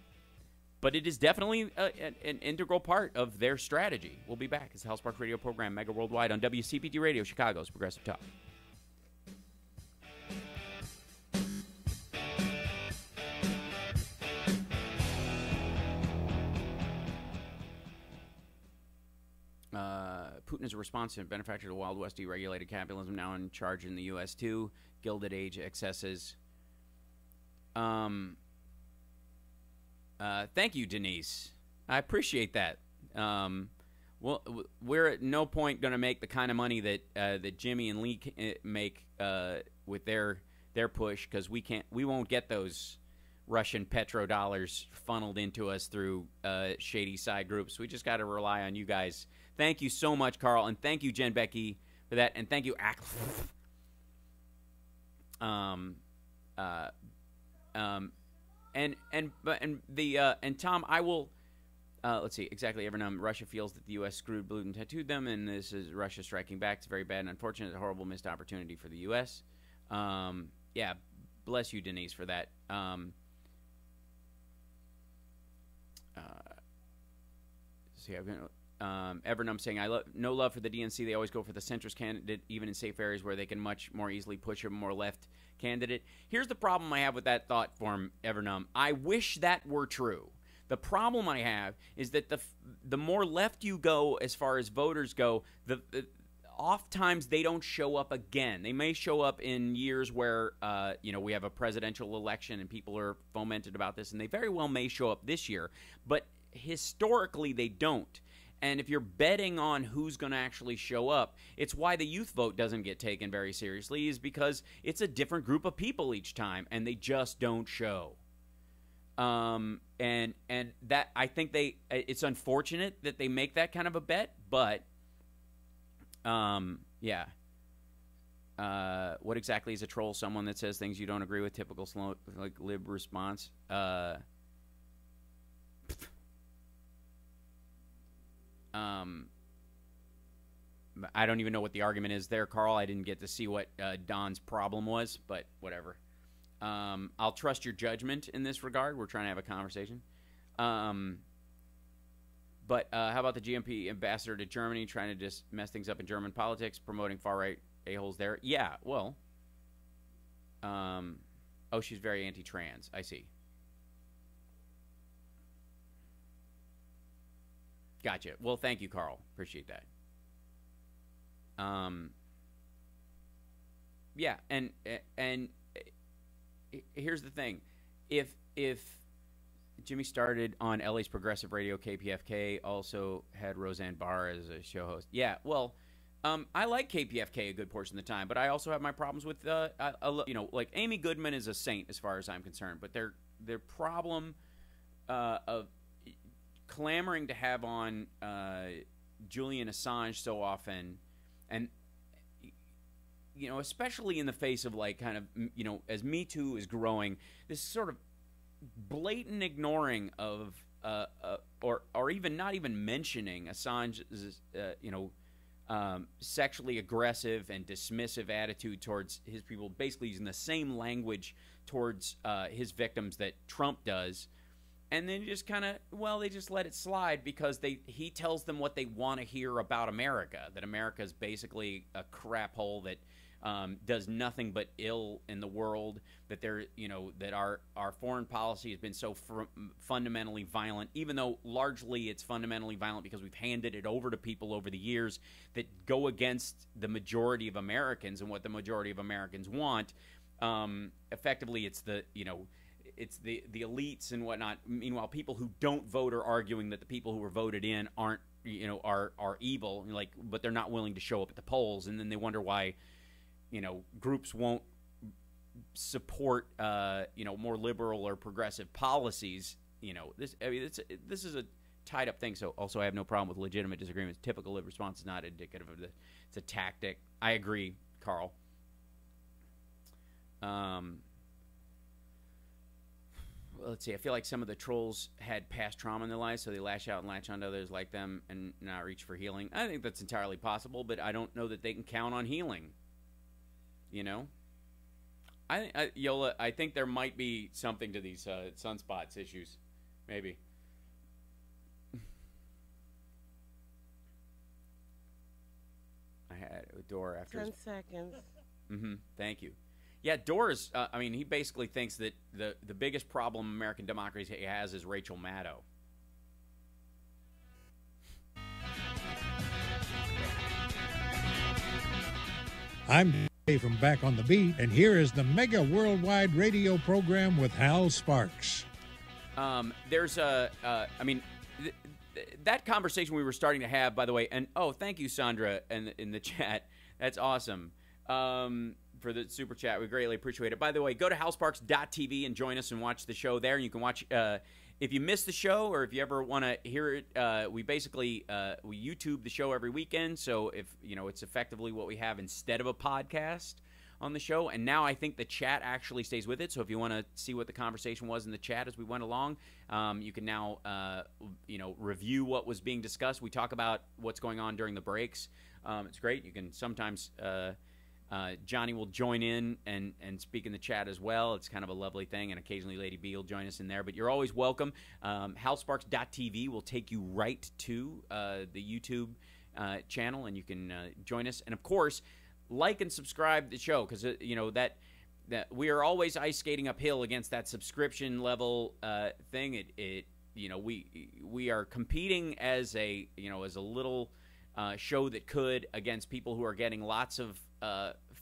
but it is definitely an integral part of their strategy. We'll be back. It's the House Sparks Radio program, Mega Worldwide, on WCPT Radio, Chicago's Progressive Talk. Putin is a response to benefactor of the Wild West deregulated capitalism, now in charge in the U.S. too. Gilded Age excesses. Thank you, Denise. I appreciate that. Well, we're at no point going to make the kind of money that Jimmy and Lee make with their push, because we won't get those Russian petrodollars funneled into us through shady side groups. We just got to rely on you guys. Thank you so much, Carl, and thank you, Jen Becky, for that, and thank you, and Tom, I will. Let's see exactly. Evernum, Russia feels that the U.S. screwed, blue, and tattooed them, and this is Russia striking back. It's very bad and unfortunate, a horrible missed opportunity for the U.S. Yeah, bless you, Denise, for that. See, I've been. Evernum saying, no love for the DNC. They always go for the centrist candidate, even in safe areas where they can much more easily push a more left candidate. Here's the problem I have with that thought form, Evernum. I wish that were true. The problem I have is that the more left you go as far as voters go, oftentimes they don't show up again. They may show up in years where we have a presidential election and people are fomented about this, and they very well may show up this year, but historically they don't. And if you're betting on who's going to actually show up, it's why the youth vote doesn't get taken very seriously, is because it's a different group of people each time, and they just don't show. And that, I think it's unfortunate that they make that kind of a bet, but yeah. What exactly is a troll? Someone that says things you don't agree with, typical slow, like lib response. I don't even know what the argument is there, Carl. I didn't get to see what Don's problem was, but whatever. I'll trust your judgment in this regard. We're trying to have a conversation. But how about the GMP ambassador to Germany trying to just mess things up in German politics, promoting far-right a-holes there? Yeah, well. Oh, she's very anti-trans. I see. Gotcha. Well, thank you, Carl. Appreciate that. Yeah, and here's the thing. If Jimmy started on LA's progressive radio, KPFK, also had Roseanne Barr as a show host. Yeah, well, I like KPFK a good portion of the time, but I also have my problems with, like Amy Goodman is a saint as far as I'm concerned, but their problem of clamoring to have on Julian Assange so often, and especially in the face of like kind of as Me Too is growing, this sort of blatant ignoring of or even not even mentioning Assange's sexually aggressive and dismissive attitude towards his people, basically using the same language towards his victims that Trump does. And then just kind of, they just let it slide because he tells them what they want to hear about America, that America is basically a crap hole that does nothing but ill in the world, that that our foreign policy has been so fundamentally violent, even though largely it's fundamentally violent because we've handed it over to people over the years that go against the majority of Americans and what the majority of Americans want. Effectively, it's it's the elites and whatnot. Meanwhile, people who don't vote are arguing that the people who were voted in aren't, are evil, but they're not willing to show up at the polls, and then they wonder why, groups won't support, more liberal or progressive policies. This is a tied up thing. So also, I have no problem with legitimate disagreements. Typical lib response is not indicative of it's a tactic. I agree, Carl. Let's see. I feel like some of the trolls had past trauma in their lives, so they lash out and latch onto others like them and not reach for healing. I think that's entirely possible, but I don't know that they can count on healing. Yola, I think there might be something to these sunspots issues. Maybe. I had a door after 10 seconds. Thank you. Yeah, Doris, he basically thinks that the biggest problem American democracy has is Rachel Maddow. I'm Dave from Back on the Beat, and here is the mega worldwide radio program with Hal Sparks. There's that conversation we were starting to have, by the way, and thank you, Sandra, in the chat. That's awesome. For the super chat. We greatly appreciate it. By the way, go to halsparks.tv and join us and watch the show there. You can watch, if you miss the show or if you ever want to hear it, we basically, we YouTube the show every weekend. So if, it's effectively what we have instead of a podcast on the show. And now I think the chat actually stays with it. So if you want to see what the conversation was in the chat as we went along, you can now, review what was being discussed. We talk about what's going on during the breaks. It's great. You can sometimes, Johnny will join in and speak in the chat as well. It's kind of a lovely thing, and occasionally Lady B will join us in there. But you're always welcome. HalSparks.tv will take you right to the YouTube channel, and you can join us. And, of course, like and subscribe to the show because, that we are always ice skating uphill against that subscription level thing. We are competing as a little show that could against people who are getting lots of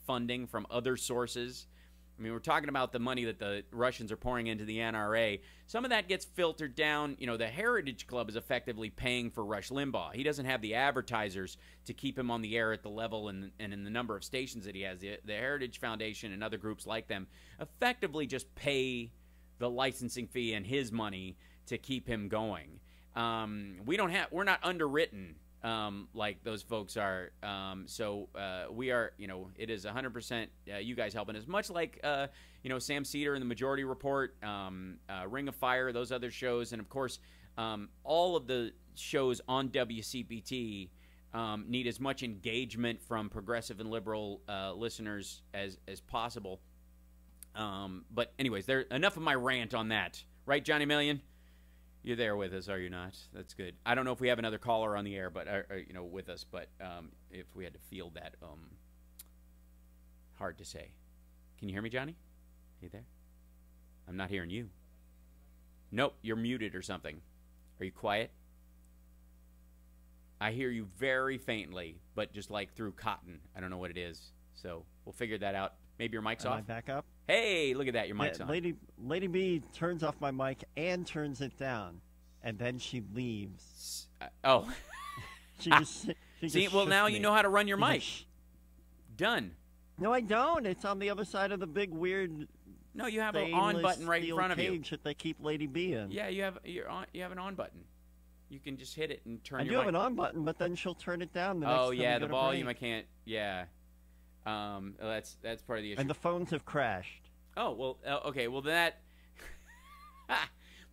funding from other sources, I mean, we're talking about the money that the Russians are pouring into the NRA. Some of that gets filtered down. You know, the Heritage Club is effectively paying for Rush Limbaugh. He doesn't have the advertisers to keep him on the air at the level and in the number of stations that he has. The Heritage Foundation and other groups like them effectively just pay the licensing fee and his money to keep him going. We're not underwritten like those folks are. So we are, you know, it is 100% you guys helping us. Much like, you know, Sam Cedar and the Majority Report, Ring of Fire, those other shows. And, of course, all of the shows on WCPT need as much engagement from progressive and liberal listeners as possible. But anyways, enough of my rant on that. Right, Johnny Million? You're there with us, are you not? That's good. I don't know if we have another caller on the air, but you know, with us. But if we had to field that, hard to say. Can you hear me, Johnny? Are you there? I'm not hearing you. Nope, you're muted or something. Are you quiet? I hear you very faintly, but just like through cotton. I don't know what it is. So we'll figure that out. Maybe your mic's off. Am I back up? Hey, look at that. Your mic's on. Lady B turns off my mic and turns it down, and then she leaves. She See, well, now you know how to run your mic. Done. No, I don't. It's on the other side of the big weird. No, you have an on button right in front of you. Cage that they keep Lady B in. Yeah, you have an on button. You can just hit it and turn. I your do have mic. an on button, but then she'll turn it down. Oh yeah, the volume. I can't. Yeah. That's part of the issue. And the phones have crashed. Oh well. Okay. Well, that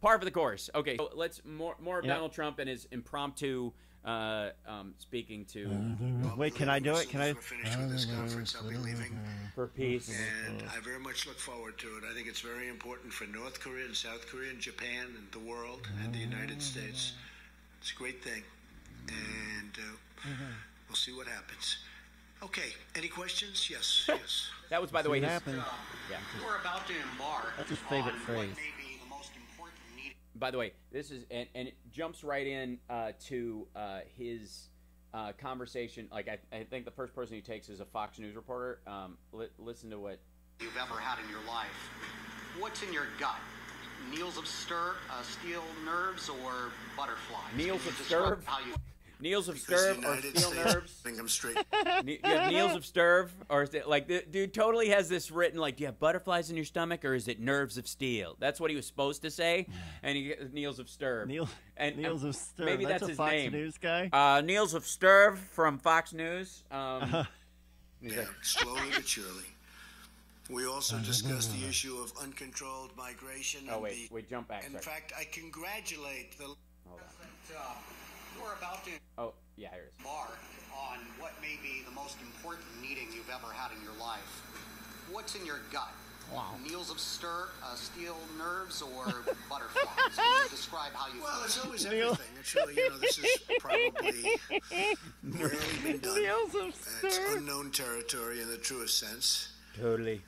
par for the course. Okay. So let's more of Donald Trump and his impromptu speaking to. Wait, can I do it? Can I? Finish with this conference. I'll be leaving for peace. And I very much look forward to it. I think it's very important for North Korea and South Korea and Japan and the world and the United States. It's a great thing, and we'll see what happens. Okay. Any questions? Yes. Yes. That was, by the way, his. Yeah. We're about to embark. That's his favorite phrase. By the way, this is and it jumps right in to his conversation. Like I think the first person he takes is a Fox News reporter. Listen to what you've ever had in your life. What's in your gut? Needles of steel nerves or butterflies? Needles of stirve. Needles of stirve or steel nerves? I think I'm straight. You have Needles of stirve, or is it like the dude totally has this written like, do you have butterflies in your stomach or is it nerves of steel? That's what he was supposed to say, and he gets Needles of stirve. Needles of stirve. Maybe that's a his Fox name. News guy. Needles of stirve from Fox News. Yeah, slowly but surely. We also discussed the issue of uncontrolled migration. Oh wait, jump back. In fact, I congratulate the. Hold on. We're about to here it is. embark on what may be the most important meeting you've ever had in your life. What's in your gut? Wow. Needles of steel nerves or butterflies? Can you describe how you Well, feel? it's always everything. It's really, this is probably rarely been done. Needles of It's stirve. unknown territory in the truest sense. Totally.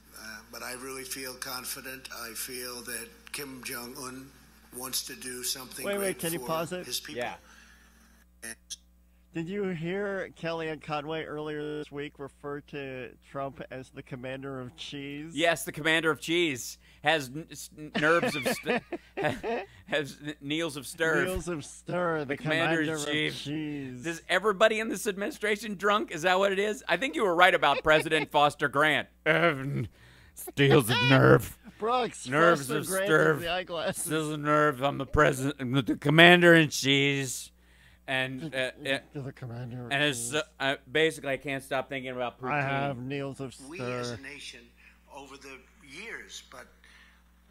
But I really feel confident. I feel that Kim Jong-un wants to do something great can you for pause it? his people. Yeah. Did you hear Kellyanne Conway earlier this week refer to Trump as the commander of cheese? Yes, the commander of cheese has nerves of has Needles of stirve. Needles of stir, the commander of cheese. Is everybody in this administration drunk? Is that what it is? I think you were right about President Foster Grant. Steals of nerve. Brooks, nerves Foster of Grant stirve. is the eyeglasses. Steals of nerve. I'm the president. I'm the commander in cheese. And the commander. And it's basically, I can't stop thinking about poutine. I have Needles of stir. We as a nation over the years, but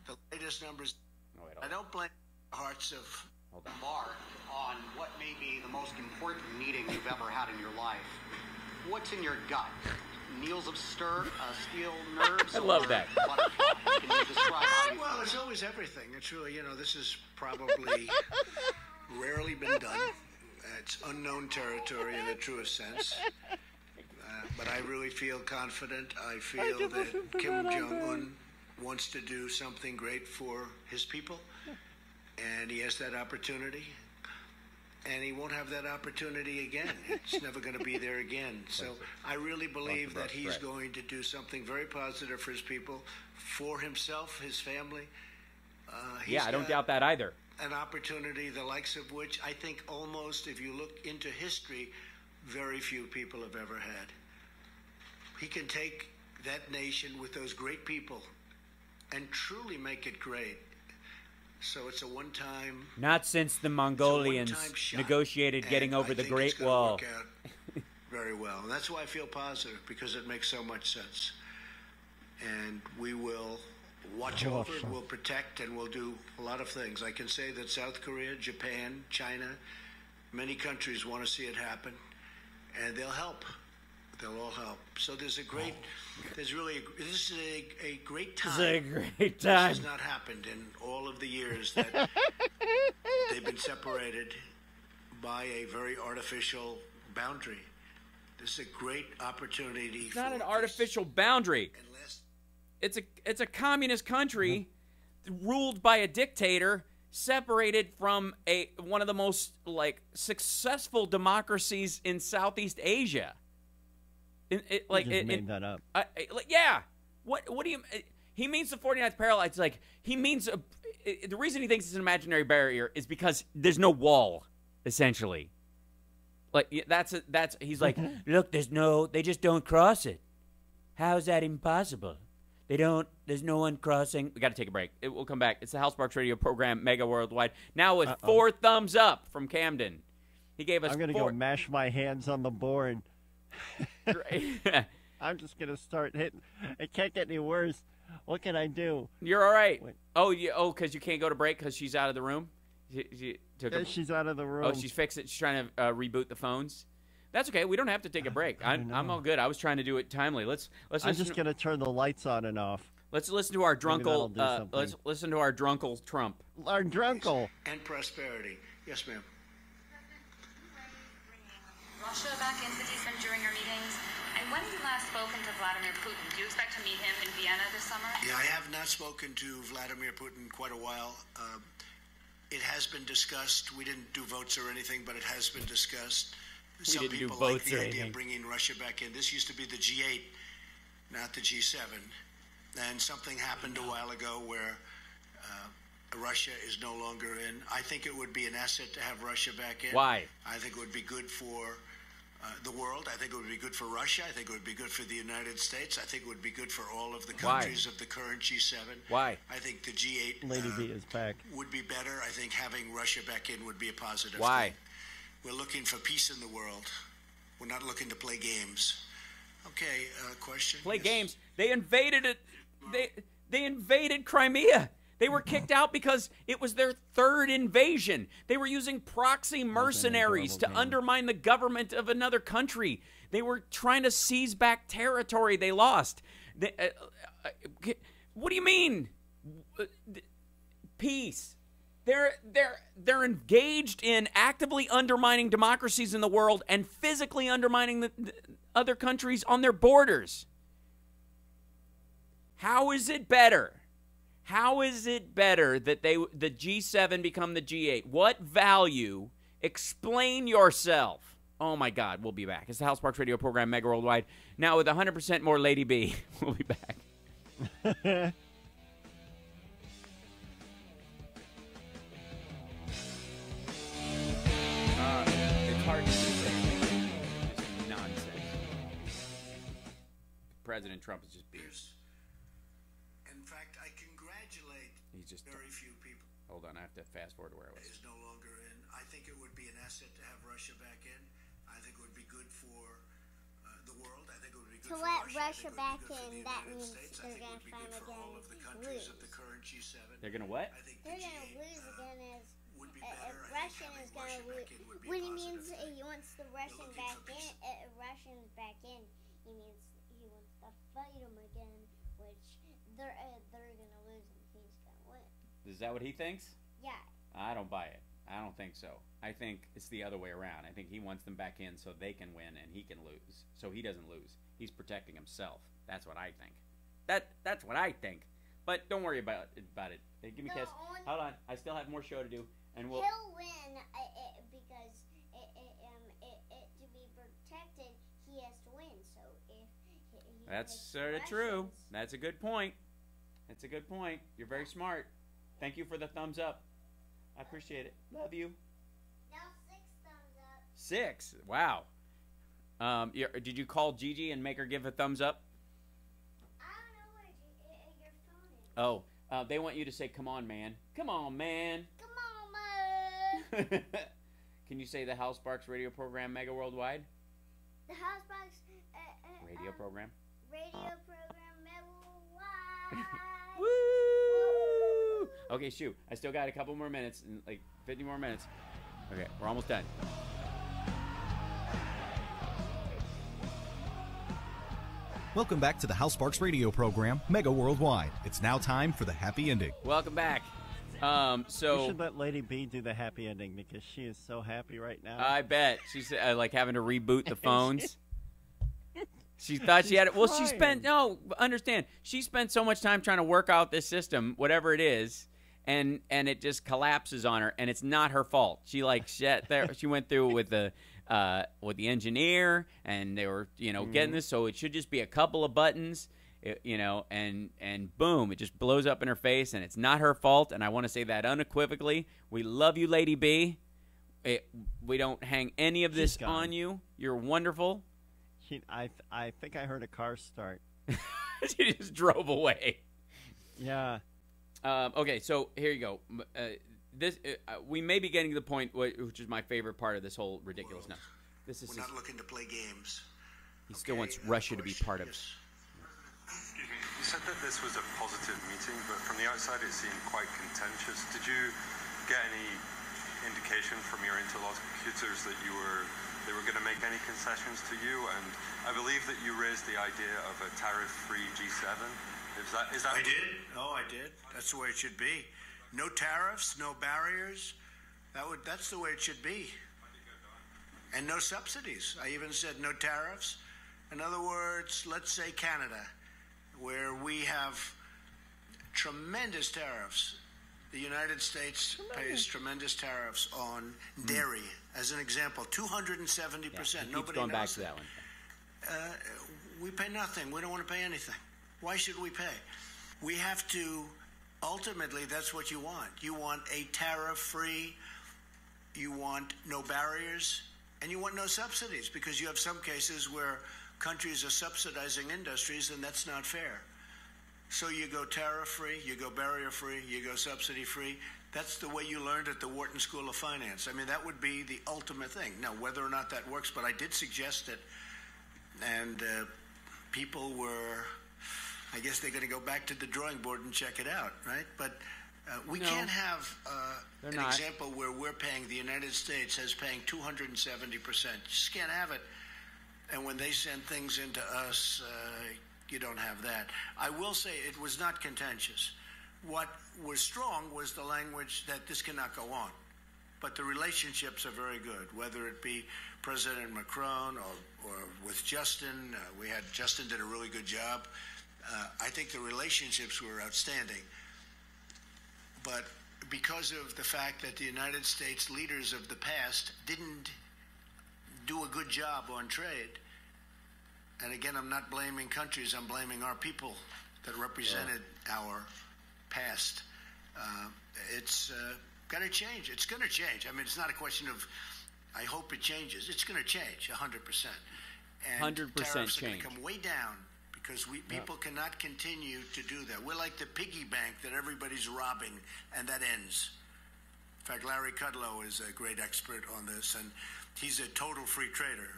the latest numbers. I don't blame the hearts of. Embark on what may be the most important meeting you've ever had in your life. What's in your gut? Needles of steel nerves. I love that. Butterflies? Can you describe how you Well, it's always everything. It's really, this is probably rarely been done. It's unknown territory in the truest sense. But I really feel confident. I feel that Kim Jong-un wants to do something great for his people, and he has that opportunity. and he won't have that opportunity again. It's never going to be there again. So I really believe that he's going to do something very positive for his people, for himself, his family. I don't doubt that either. An opportunity the likes of which I think almost, if you look into history, very few people have ever had. He can take that nation with those great people and truly make it great. So it's a one-time... Not since the Mongolians negotiated getting over the Great Wall. Work out very well. And that's why I feel positive, because it makes so much sense. And we will watch over, we'll protect, and we'll do a lot of things. I can say that South Korea, Japan, China, many countries want to see it happen, and they'll help. They'll all help. So there's this is a great time. This is a great time. This has not happened in all of the years that they've been separated by a very artificial boundary. This is a great opportunity. It's not an artificial boundary. It's a communist country ruled by a dictator, separated from one of the most successful democracies in Southeast Asia. Made that up. Yeah. What do you? He means the 49th parallel. It's like he means the reason he thinks it's an imaginary barrier is because there's no wall, essentially. He's like, look, they just don't cross it. How is that impossible? There's no one crossing. We got to take a break. We'll come back. It's the Hal Sparks radio program, Mega Worldwide. Now with 4 thumbs up from Camden. He gave us I'm going to go mash my hands on the board. I'm just going to start hitting. It can't get any worse. What can I do? You're all right. Because you can't go to break because she's out of the room? She's out of the room. Oh, she's fixing it. She's trying to reboot the phones. That's okay. We don't have to take a break. I'm all good. I was trying to do it timely. I'm just going to turn the lights on and off. Let's listen to our drunkle. Let's listen to our drunkle Trump. Our drunkle. And prosperity. Yes, ma'am. Russia back into the G7 during your meetings. And when have you last spoken to Vladimir Putin? Do you expect to meet him in Vienna this summer? Yeah, I have not spoken to Vladimir Putin quite a while. It has been discussed. We didn't do votes or anything, but it has been discussed. Some people like the idea of bringing Russia back in. This used to be the G8, not the G7. And something happened a while ago where Russia is no longer in. I think it would be an asset to have Russia back in. Why? I think it would be good for the world. I think it would be good for Russia. I think it would be good for the United States. I think it would be good for all of the countries of the current G7. Why? I think the G8 Lady B is back. Would be better. I think having Russia back in would be a positive Why? thing. We're looking for peace in the world. We're not looking to play games. Okay, question? Play games. They invaded it. They invaded Crimea. They were kicked out because it was their third invasion. They were using proxy mercenaries to undermine the government of another country. They were trying to seize back territory they lost. What do you mean? Peace. They're engaged in actively undermining democracies in the world and physically undermining the other countries on their borders. How is it better? How is it better that the G7 become the G8? What value? Explain yourself. Oh, my God. We'll be back. It's the Hal Sparks radio program, Mega Worldwide. Now with 100% more Lady B. We'll be back. It's hard to say. It's nonsense. President Trump is just being... In fact, I congratulate very few people. Hold on, I have to fast forward to where I was. Is no longer in. I think it would be an asset to have Russia back in. I think it would be good for the world. I think it would be good to for let Russia back in, that means they're going to find for all of the countries of the current G7. They're going to what? I think they're going to lose again if Russia is going to lose. What he means, he wants the Russian back in. Russians back in. He means he wants to fight them again, which they're gonna lose and he's gonna win. Is that what he thinks? Yeah. I don't buy it. I don't think so. I think it's the other way around. I think he wants them back in so they can win and he can lose. So he doesn't lose. He's protecting himself. That's what I think. That's what I think. But don't worry about it. Hey, give me a kiss. Hold on. I still have more show to do. And we'll. He'll win because to be protected, he has to win. So if he That's sort of true. That's a good point. That's a good point. You're very smart. Thank you for the thumbs up. I appreciate it. Love you. Now 6 thumbs up. 6. Wow. Did you call Gigi and make her give a thumbs up? I don't know where your phone is. Oh, they want you to say, "Come on, man. Come on, man." Come on, man. Can you say the Hal Sparks radio program mega worldwide? The Housebox Radio program. Radio program mega worldwide. Woo! Okay, shoot. I still got a couple more minutes, like 50 more minutes. Okay, we're almost done. Welcome back to the Hal Sparks radio program, Mega Worldwide. It's now time for the happy ending. Welcome back. We should let Lady B do the happy ending because she is so happy right now. I bet. She's like having to reboot the phones. She thought she had it. Well, she spent, understand. She spent so much time trying to work out this system, whatever it is, and it just collapses on her, and it's not her fault. She she went through with the engineer, and they were, getting this, so it should just be a couple of buttons, and boom, it just blows up in her face, and it's not her fault, and I want to say that unequivocally. We love you, Lady B. We don't hang any of this on you. You're wonderful. I think I heard a car start. She just drove away. Yeah. Okay, so here you go. We may be getting to the point, which is my favorite part of this whole ridiculousness. We're not looking to play games. He still wants Russia to be part of it. Excuse me. You said that this was a positive meeting, but from the outside it seemed quite contentious. Did you get any indication from your interlocutors that they were going to make any concessions to you? And I believe that you raised the idea of a tariff-free G7. Is that? I did. Oh, I did. That's the way it should be. No tariffs, no barriers. That's the way it should be. And no subsidies. I even said no tariffs. In other words, let's say Canada, where we have tremendous tariffs. The United States pays tremendous tariffs on dairy, as an example, 270%. Nobody going knows back to that one. We pay nothing. We don't want to pay anything. Why should we pay? We have to. Ultimately, that's what you want. You want a tariff-free. You want no barriers, and you want no subsidies, because you have some cases where countries are subsidizing industries, and that's not fair. So you go tariff-free, you go barrier-free, you go subsidy-free. That's the way you learned at the Wharton School of Finance. I mean, that would be the ultimate thing. Now, whether or not that works, but I did suggest it, and people were, I guess they're going to go back to the drawing board and check it out, right? But we can't have an example where we're paying, the United States has paying 270%. Just can't have it. And when they send things into us, you don't have that. I will say it was not contentious. What was strong was the language that this cannot go on. But the relationships are very good, whether it be President Macron or with Justin. Justin did a really good job. I think the relationships were outstanding. But because of the fact that the United States leaders of the past didn't do a good job on trade, and again, I'm not blaming countries, I'm blaming our people that represented our past. It's got to change. It's going to change. I mean, it's not a question of, I hope it changes. It's going to change 100%. And 100% tariffs change. are going to come way down, because people cannot continue to do that. We're like the piggy bank that everybody's robbing, and that ends. In fact, Larry Kudlow is a great expert on this, and he's a total free trader.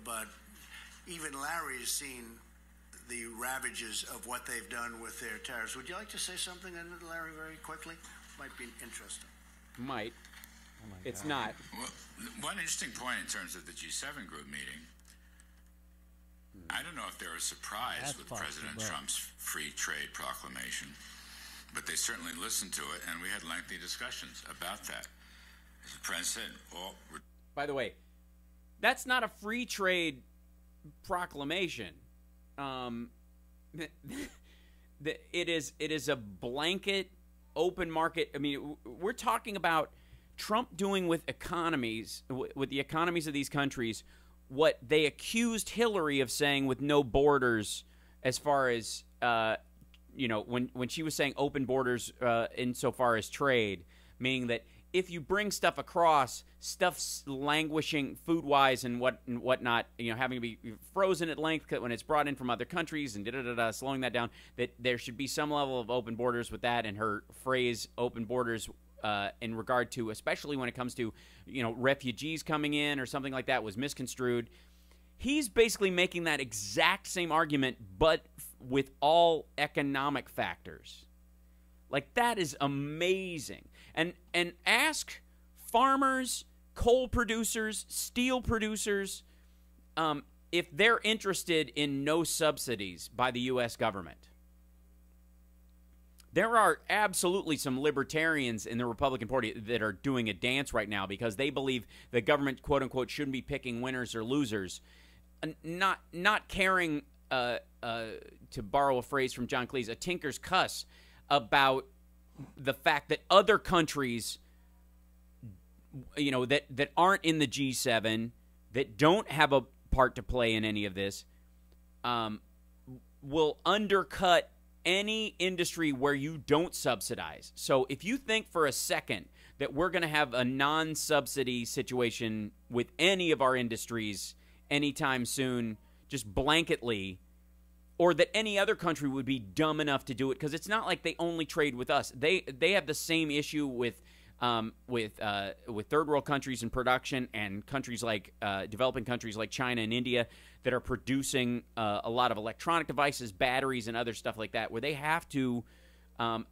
But even Larry has seen the ravages of what they've done with their tariffs. Would you like to say something, Larry, very quickly? Might be interesting. Might. It's not. Well, one interesting point in terms of the G7 group meeting, I don't know if they were surprised with President Trump's free trade proclamation, but they certainly listened to it, and we had lengthy discussions about that. As the President said, by the way, that's not a free trade proclamation. It is a blanket open market. I mean, we're talking about Trump doing with economies, with the economies of these countries, what they accused Hillary of saying with no borders, as far as when she was saying open borders insofar as trade, meaning that if you bring stuff across, stuff's languishing food-wise and whatnot, having to be frozen at length when it's brought in from other countries and slowing that down, that there should be some level of open borders with that. And her phrase "open borders" in regard to, especially when it comes to refugees coming in or something like that, was misconstrued. He's basically making that exact same argument, but with all economic factors. Like, that is amazing. And ask farmers, coal producers, steel producers, if they're interested in no subsidies by the U.S. government. There are absolutely some libertarians in the Republican Party that are doing a dance right now because they believe the government, quote unquote, shouldn't be picking winners or losers, not caring, to borrow a phrase from John Cleese, a tinker's cuss about the fact that other countries, that aren't in the G7, that don't have a part to play in any of this, will undercut any industry where you don't subsidize. So if you think for a second that we're going to have a non-subsidy situation with any of our industries anytime soon, just blanketly, or that any other country would be dumb enough to do it, because it's not like they only trade with us. They have the same issue with third world countries in production and countries like developing countries like China and India that are producing a lot of electronic devices, batteries, and other stuff like that, where they have to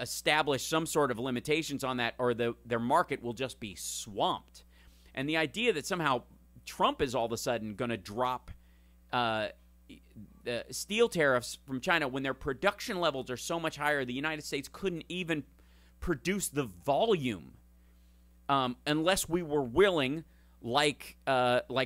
establish some sort of limitations on that, or their market will just be swamped. And the idea that somehow Trump is all of a sudden going to drop the steel tariffs from China when their production levels are so much higher, the United States couldn't even produce the volume unless we were willing, like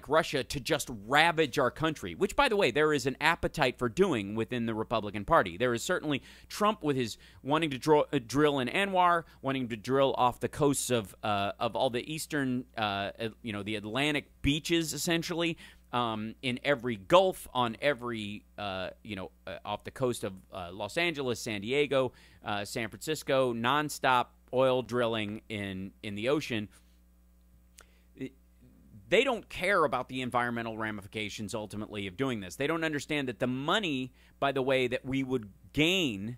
Russia, to just ravage our country, which, by the way, there is an appetite for doing within the Republican Party. There is certainly Trump with his wanting to drill in Anwar, wanting to drill off the coasts of all the eastern, the Atlantic beaches, essentially, in every Gulf, on every, off the coast of Los Angeles, San Diego, San Francisco, nonstop oil drilling in the ocean. They don't care about the environmental ramifications, ultimately, of doing this. They don't understand that the money, by the way, that we would gain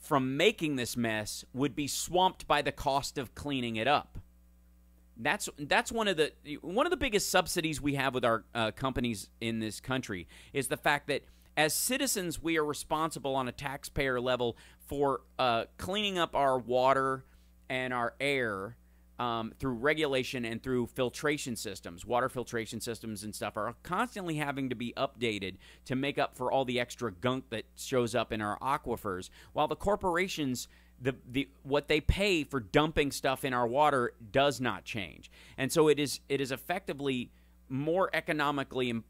from making this mess would be swamped by the cost of cleaning it up. That's one of the biggest subsidies we have with our companies in this country, is the fact that as citizens we are responsible on a taxpayer level for cleaning up our water and our air through regulation and through filtration systems. Water filtration systems and stuff are constantly having to be updated to make up for all the extra gunk that shows up in our aquifers, while the corporations, what they pay for dumping stuff in our water does not change. And so it is effectively more economically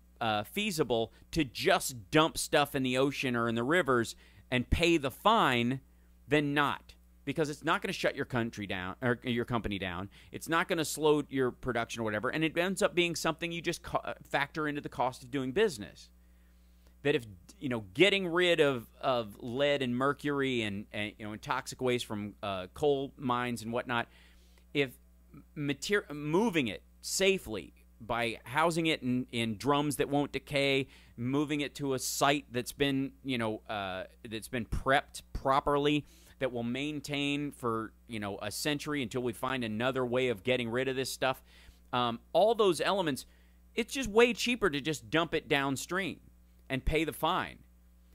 feasible to just dump stuff in the ocean or in the rivers and pay the fine than not, because it's not going to shut your country down or your company down. It's not going to slow your production or whatever, and it ends up being something you just factor into the cost of doing business. That if, getting rid of lead and mercury and toxic waste from coal mines and whatnot, if moving it safely by housing it in drums that won't decay, moving it to a site that's been prepped properly, that will maintain for a century until we find another way of getting rid of this stuff, all those elements, it's just way cheaper to just dump it downstream and pay the fine.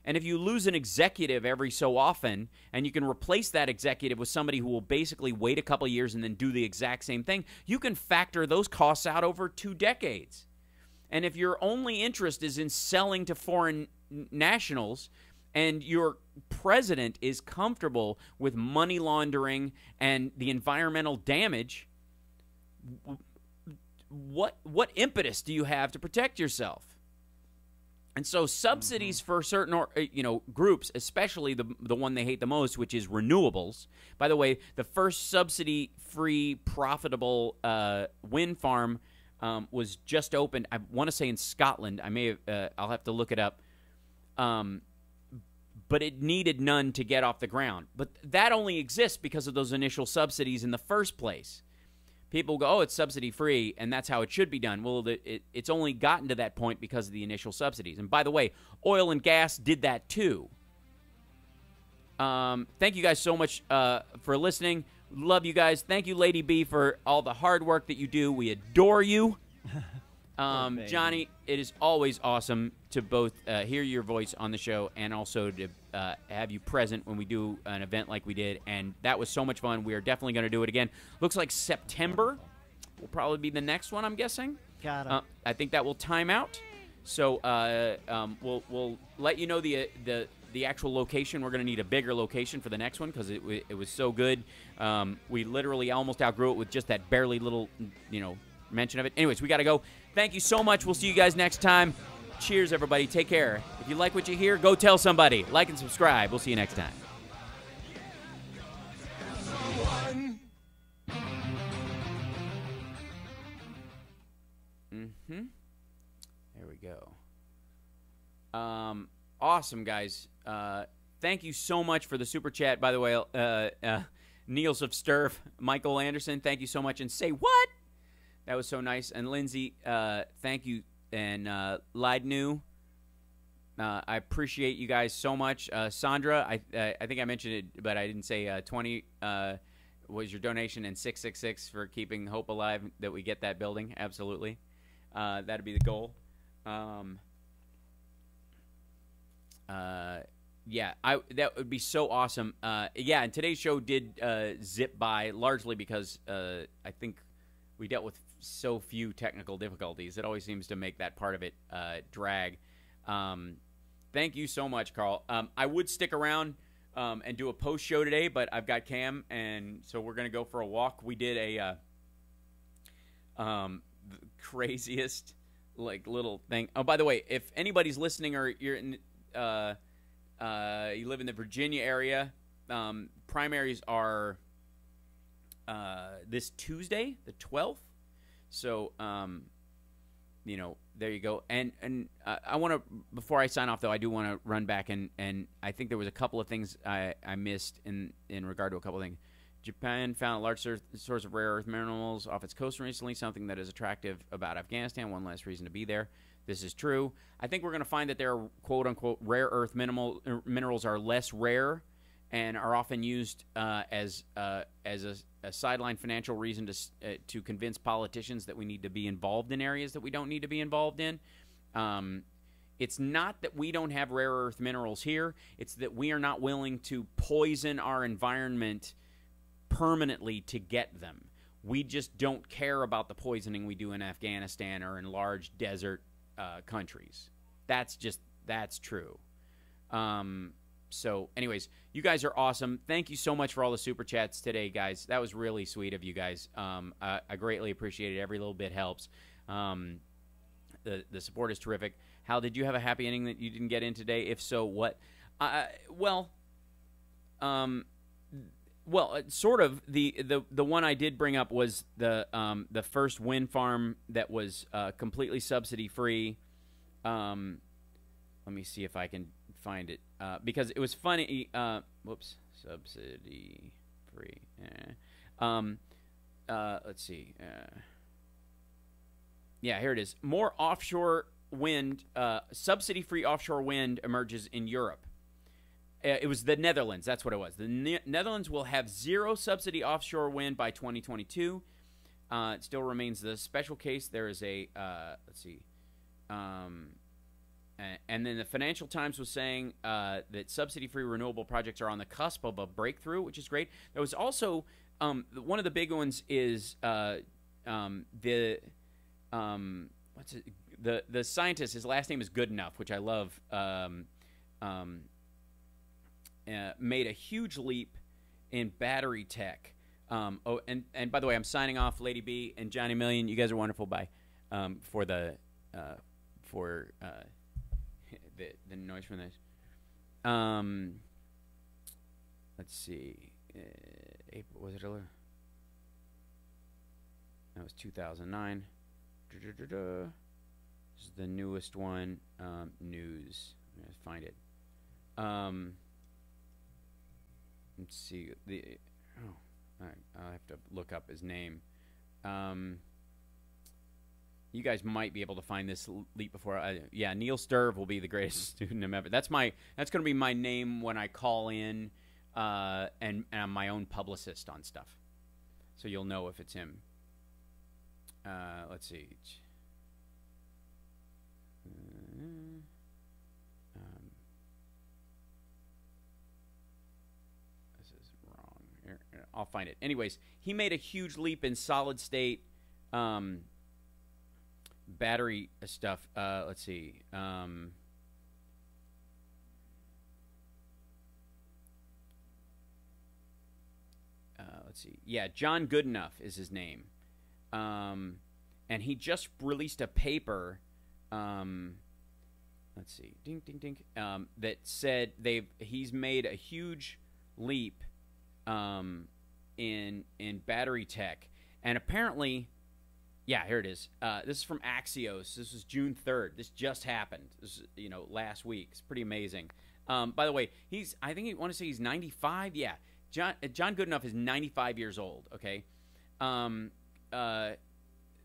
And if you lose an executive every so often, and you can replace that executive with somebody who will basically wait a couple of years and then do the exact same thing, you can factor those costs out over 2 decades. And if your only interest is in selling to foreign nationals, and your president is comfortable with money laundering and the environmental damage, what impetus do you have to protect yourself? And so subsidies for certain groups, especially the one they hate the most, which is renewables. By the way, the first subsidy-free profitable wind farm was just opened. I want to say in Scotland. I may have, I'll have to look it up. But it needed none to get off the ground. But that only exists because of those initial subsidies in the first place. People go, oh, it's subsidy-free, and that's how it should be done. Well, it's only gotten to that point because of the initial subsidies. And by the way, oil and gas did that too. Thank you guys so much for listening. Love you guys. Thank you, Lady B, for all the hard work that you do. We adore you. Johnny, it is always awesome to both hear your voice on the show and also to have you present when we do an event like we did. And that was so much fun. We are definitely going to do it again. Looks like September will probably be the next one, I'm guessing. Got it. I think that will time out. So we'll let you know the actual location. We're going to need a bigger location for the next one because it was so good. We literally almost outgrew it with just that barely little, mention of it. Anyways, we got to go. Thank you so much. We'll see you guys next time. Cheers, everybody. Take care. If you like what you hear, go tell somebody. Like and subscribe. We'll see you next time. There we go. Awesome, guys. Thank you so much for the super chat. By the way, Niels of Sturf, Michael Anderson, thank you so much. And say what? That was so nice. And Lindsay, thank you. And Lydnu, I appreciate you guys so much. Sandra, I think I mentioned it, but I didn't say 20 was your donation, and 666 for keeping hope alive that we get that building. Absolutely. That'd be the goal. Yeah, that would be so awesome. Yeah, and today's show did zip by largely because I think we dealt with so few technical difficulties. It always seems to make that part of it drag. Thank you so much, Carl. I would stick around and do a post show today, but I've got Cam, and so we're going to go for a walk. We did a the craziest little thing. Oh, by the way, if anybody's listening or you're in you live in the Virginia area, primaries are this Tuesday, the 12th. So, there you go. And I want to, before I sign off, though, I do want to run back, and I think there was a couple of things I missed in regard to a couple of things. Japan found a large source of rare earth minerals off its coast recently, something that is attractive about Afghanistan. One less reason to be there. This is true. I think we're going to find that their quote-unquote rare earth minerals are less rare and are often used as a sideline financial reason to convince politicians that we need to be involved in areas that we don't need to be involved in. It's not that we don't have rare earth minerals here. It's that we are not willing to poison our environment permanently to get them. We just don't care about the poisoning we do in Afghanistan or in large desert countries. That's true. So anyways, you guys are awesome. Thank you so much for all the super chats today, guys. That was really sweet of you guys. I greatly appreciate it. Every little bit helps. The support is terrific. Hal, did you have a happy ending that you didn't get in today? If so, what? Well, sort of. The one I did bring up was the first wind farm that was completely subsidy free. Let me see if I can find it because it was funny. Whoops, subsidy free. Let's see. Yeah, here it is. More offshore wind, subsidy free offshore wind emerges in Europe. It was the Netherlands. That's what it was. The Netherlands will have zero subsidy offshore wind by 2022. It still remains the special case. There is a, let's see. And then the Financial Times was saying that subsidy-free renewable projects are on the cusp of a breakthrough, which is great. There was also, one of the big ones is the scientist, his last name is Goodenough, which I love, made a huge leap in battery tech. And by the way, I'm signing off, Lady B and Johnny Million. You guys are wonderful. Bye. the noise from this. Let's see. April, was it earlier? That was 2009. This is the newest one. News. I'm gonna find it. Let's see. I'll have to look up his name. You guys might be able to find this leap before. Yeah, Neil Sturve will be the greatest student ever. That's going to be my name when I call in, and I'm my own publicist on stuff, so you'll know if it's him. Let's see. This is wrong. Here, I'll find it. Anyways, he made a huge leap in solid state battery stuff. Let's see. Let's see. Yeah, John Goodenough is his name. And he just released a paper. Let's see. Ding, ding, ding. That said he's made a huge leap in battery tech. And apparently, yeah, here it is. This is from Axios. This was June 3rd. This just happened. This is, last week. It's pretty amazing. By the way, I think you want to say he's 95. Yeah, John Goodenough is 95 years old. Okay.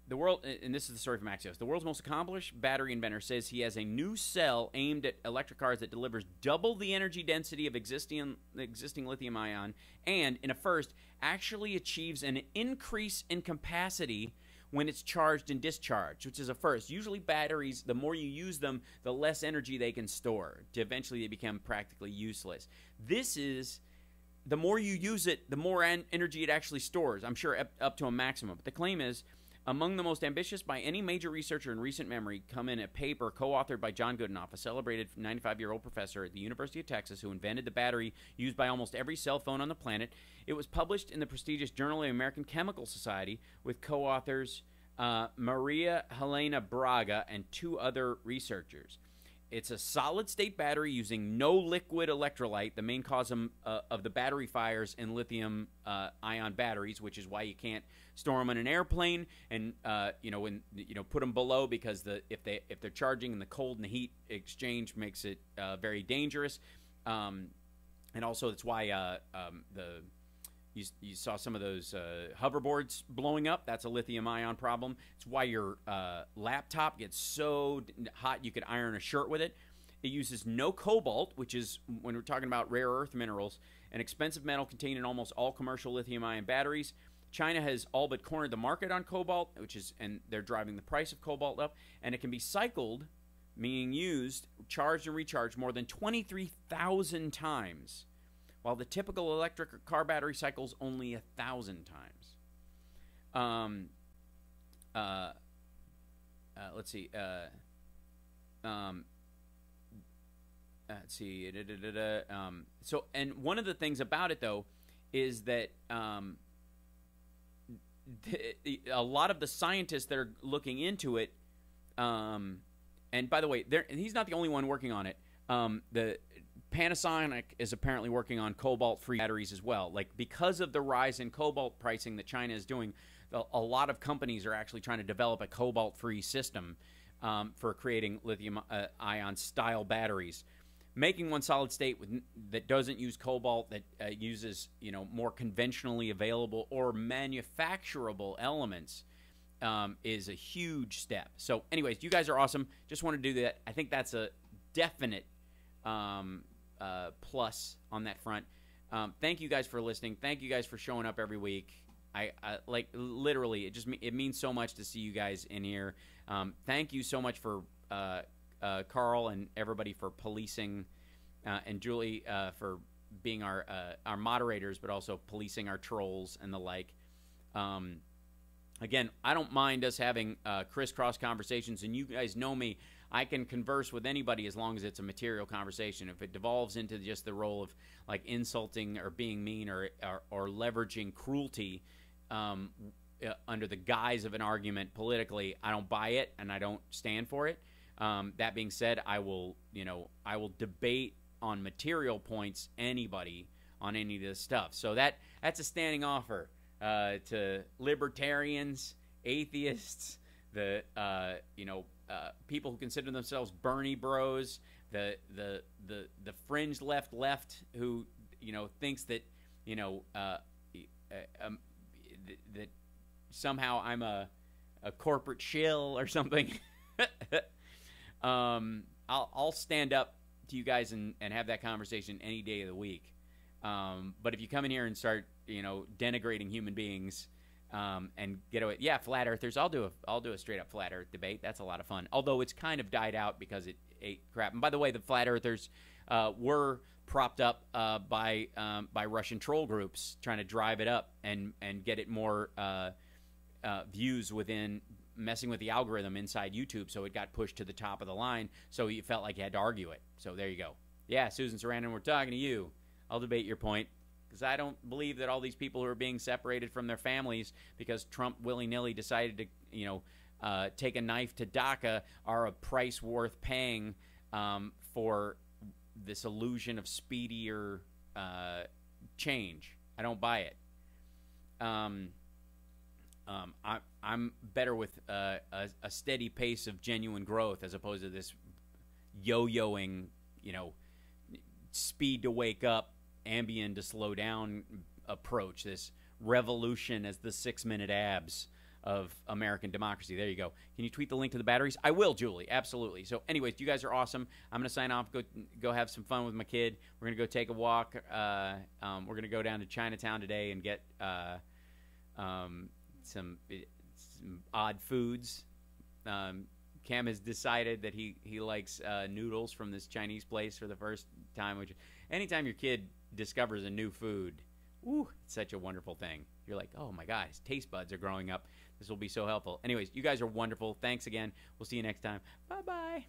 The world, and this is the story from Axios. The world's most accomplished battery inventor says he has a new cell aimed at electric cars that delivers double the energy density of existing lithium-ion, and in a first, actually achieves an increase in capacity when it's charged and discharged, which is a first. Usually batteries, the more you use them, the less energy they can store. Eventually, they become practically useless. This is, the more you use it, the more energy it actually stores. I'm sure up to a maximum. But the claim is, among the most ambitious by any major researcher in recent memory come in a paper co-authored by John Goodenough, a celebrated 95-year-old professor at the University of Texas who invented the battery used by almost every cell phone on the planet. It was published in the prestigious Journal of the American Chemical Society with co-authors Maria Helena Braga and 2 other researchers. It's a solid-state battery using no liquid electrolyte, the main cause of the battery fires in lithium-ion batteries, which is why you can't store them in an airplane and put them below, because if they're charging and the cold and the heat exchange makes it very dangerous, and also that's why you saw some of those hoverboards blowing up. That's a lithium-ion problem. It's why your laptop gets so hot you could iron a shirt with it. It uses no cobalt, which is, when we're talking about rare earth minerals, an expensive metal contained in almost all commercial lithium-ion batteries. China has all but cornered the market on cobalt, and they're driving the price of cobalt up. And it can be cycled, meaning used, charged and recharged more than 23,000 times, while the typical electric car battery cycles only 1,000 times. Let's see. Let's see. So, and one of the things about it, though, is that a lot of the scientists that are looking into it, and by the way, he's not the only one working on it. The Panasonic is apparently working on cobalt-free batteries as well. Like, because of the rise in cobalt pricing that China is doing, a lot of companies are actually trying to develop a cobalt-free system for creating lithium-ion style batteries. Making one solid state that doesn't use cobalt, that uses more conventionally available or manufacturable elements, is a huge step. So, anyways, you guys are awesome. Just want to do that. I think that's a definite plus on that front. Thank you guys for listening. Thank you guys for showing up every week. I like, literally, it means so much to see you guys in here. Thank you so much for Carl and everybody for policing, and Julie for being our moderators, but also policing our trolls and the like. Again, I don't mind us having crisscross conversations, and you guys know me. I can converse with anybody as long as it's a material conversation. If it devolves into just the role of like insulting or being mean or leveraging cruelty under the guise of an argument politically, I don't buy it and I don't stand for it. That being said, I will debate on material points anybody on any of this stuff. So that's a standing offer to libertarians, atheists, the people who consider themselves Bernie bros, the fringe left who thinks that that somehow I'm a corporate shill or something. I'll stand up to you guys and have that conversation any day of the week. But if you come in here and start denigrating human beings and get away, flat earthers, I'll do a straight up flat earth debate. That's a lot of fun. Although it's kind of died out because it ate crap. And by the way, the flat earthers were propped up by Russian troll groups trying to drive it up and get it more views within messing with the algorithm inside YouTube, so it got pushed to the top of the line, so you felt like you had to argue it. So there you go. Yeah, Susan Sarandon, we're talking to you. I'll debate your point, because I don't believe that all these people who are being separated from their families because Trump willy-nilly decided to take a knife to DACA are a price worth paying for this illusion of speedier change. I don't buy it. I'm better with a steady pace of genuine growth as opposed to this yo-yoing, speed to wake up, Ambien to slow down approach, this revolution as the 6-minute abs of American democracy. There you go. Can you tweet the link to the batteries? I will, Julie. Absolutely. So anyways, you guys are awesome. I'm going to sign off, go have some fun with my kid. We're going to go take a walk. We're going to go down to Chinatown today and get some odd foods. Cam has decided that he likes noodles from this Chinese place for the first time, which anytime your kid discovers a new food, it's such a wonderful thing. You're like, oh my God, his taste buds are growing up. This will be so helpful. Anyways, you guys are wonderful. Thanks again. We'll see you next time. Bye-bye.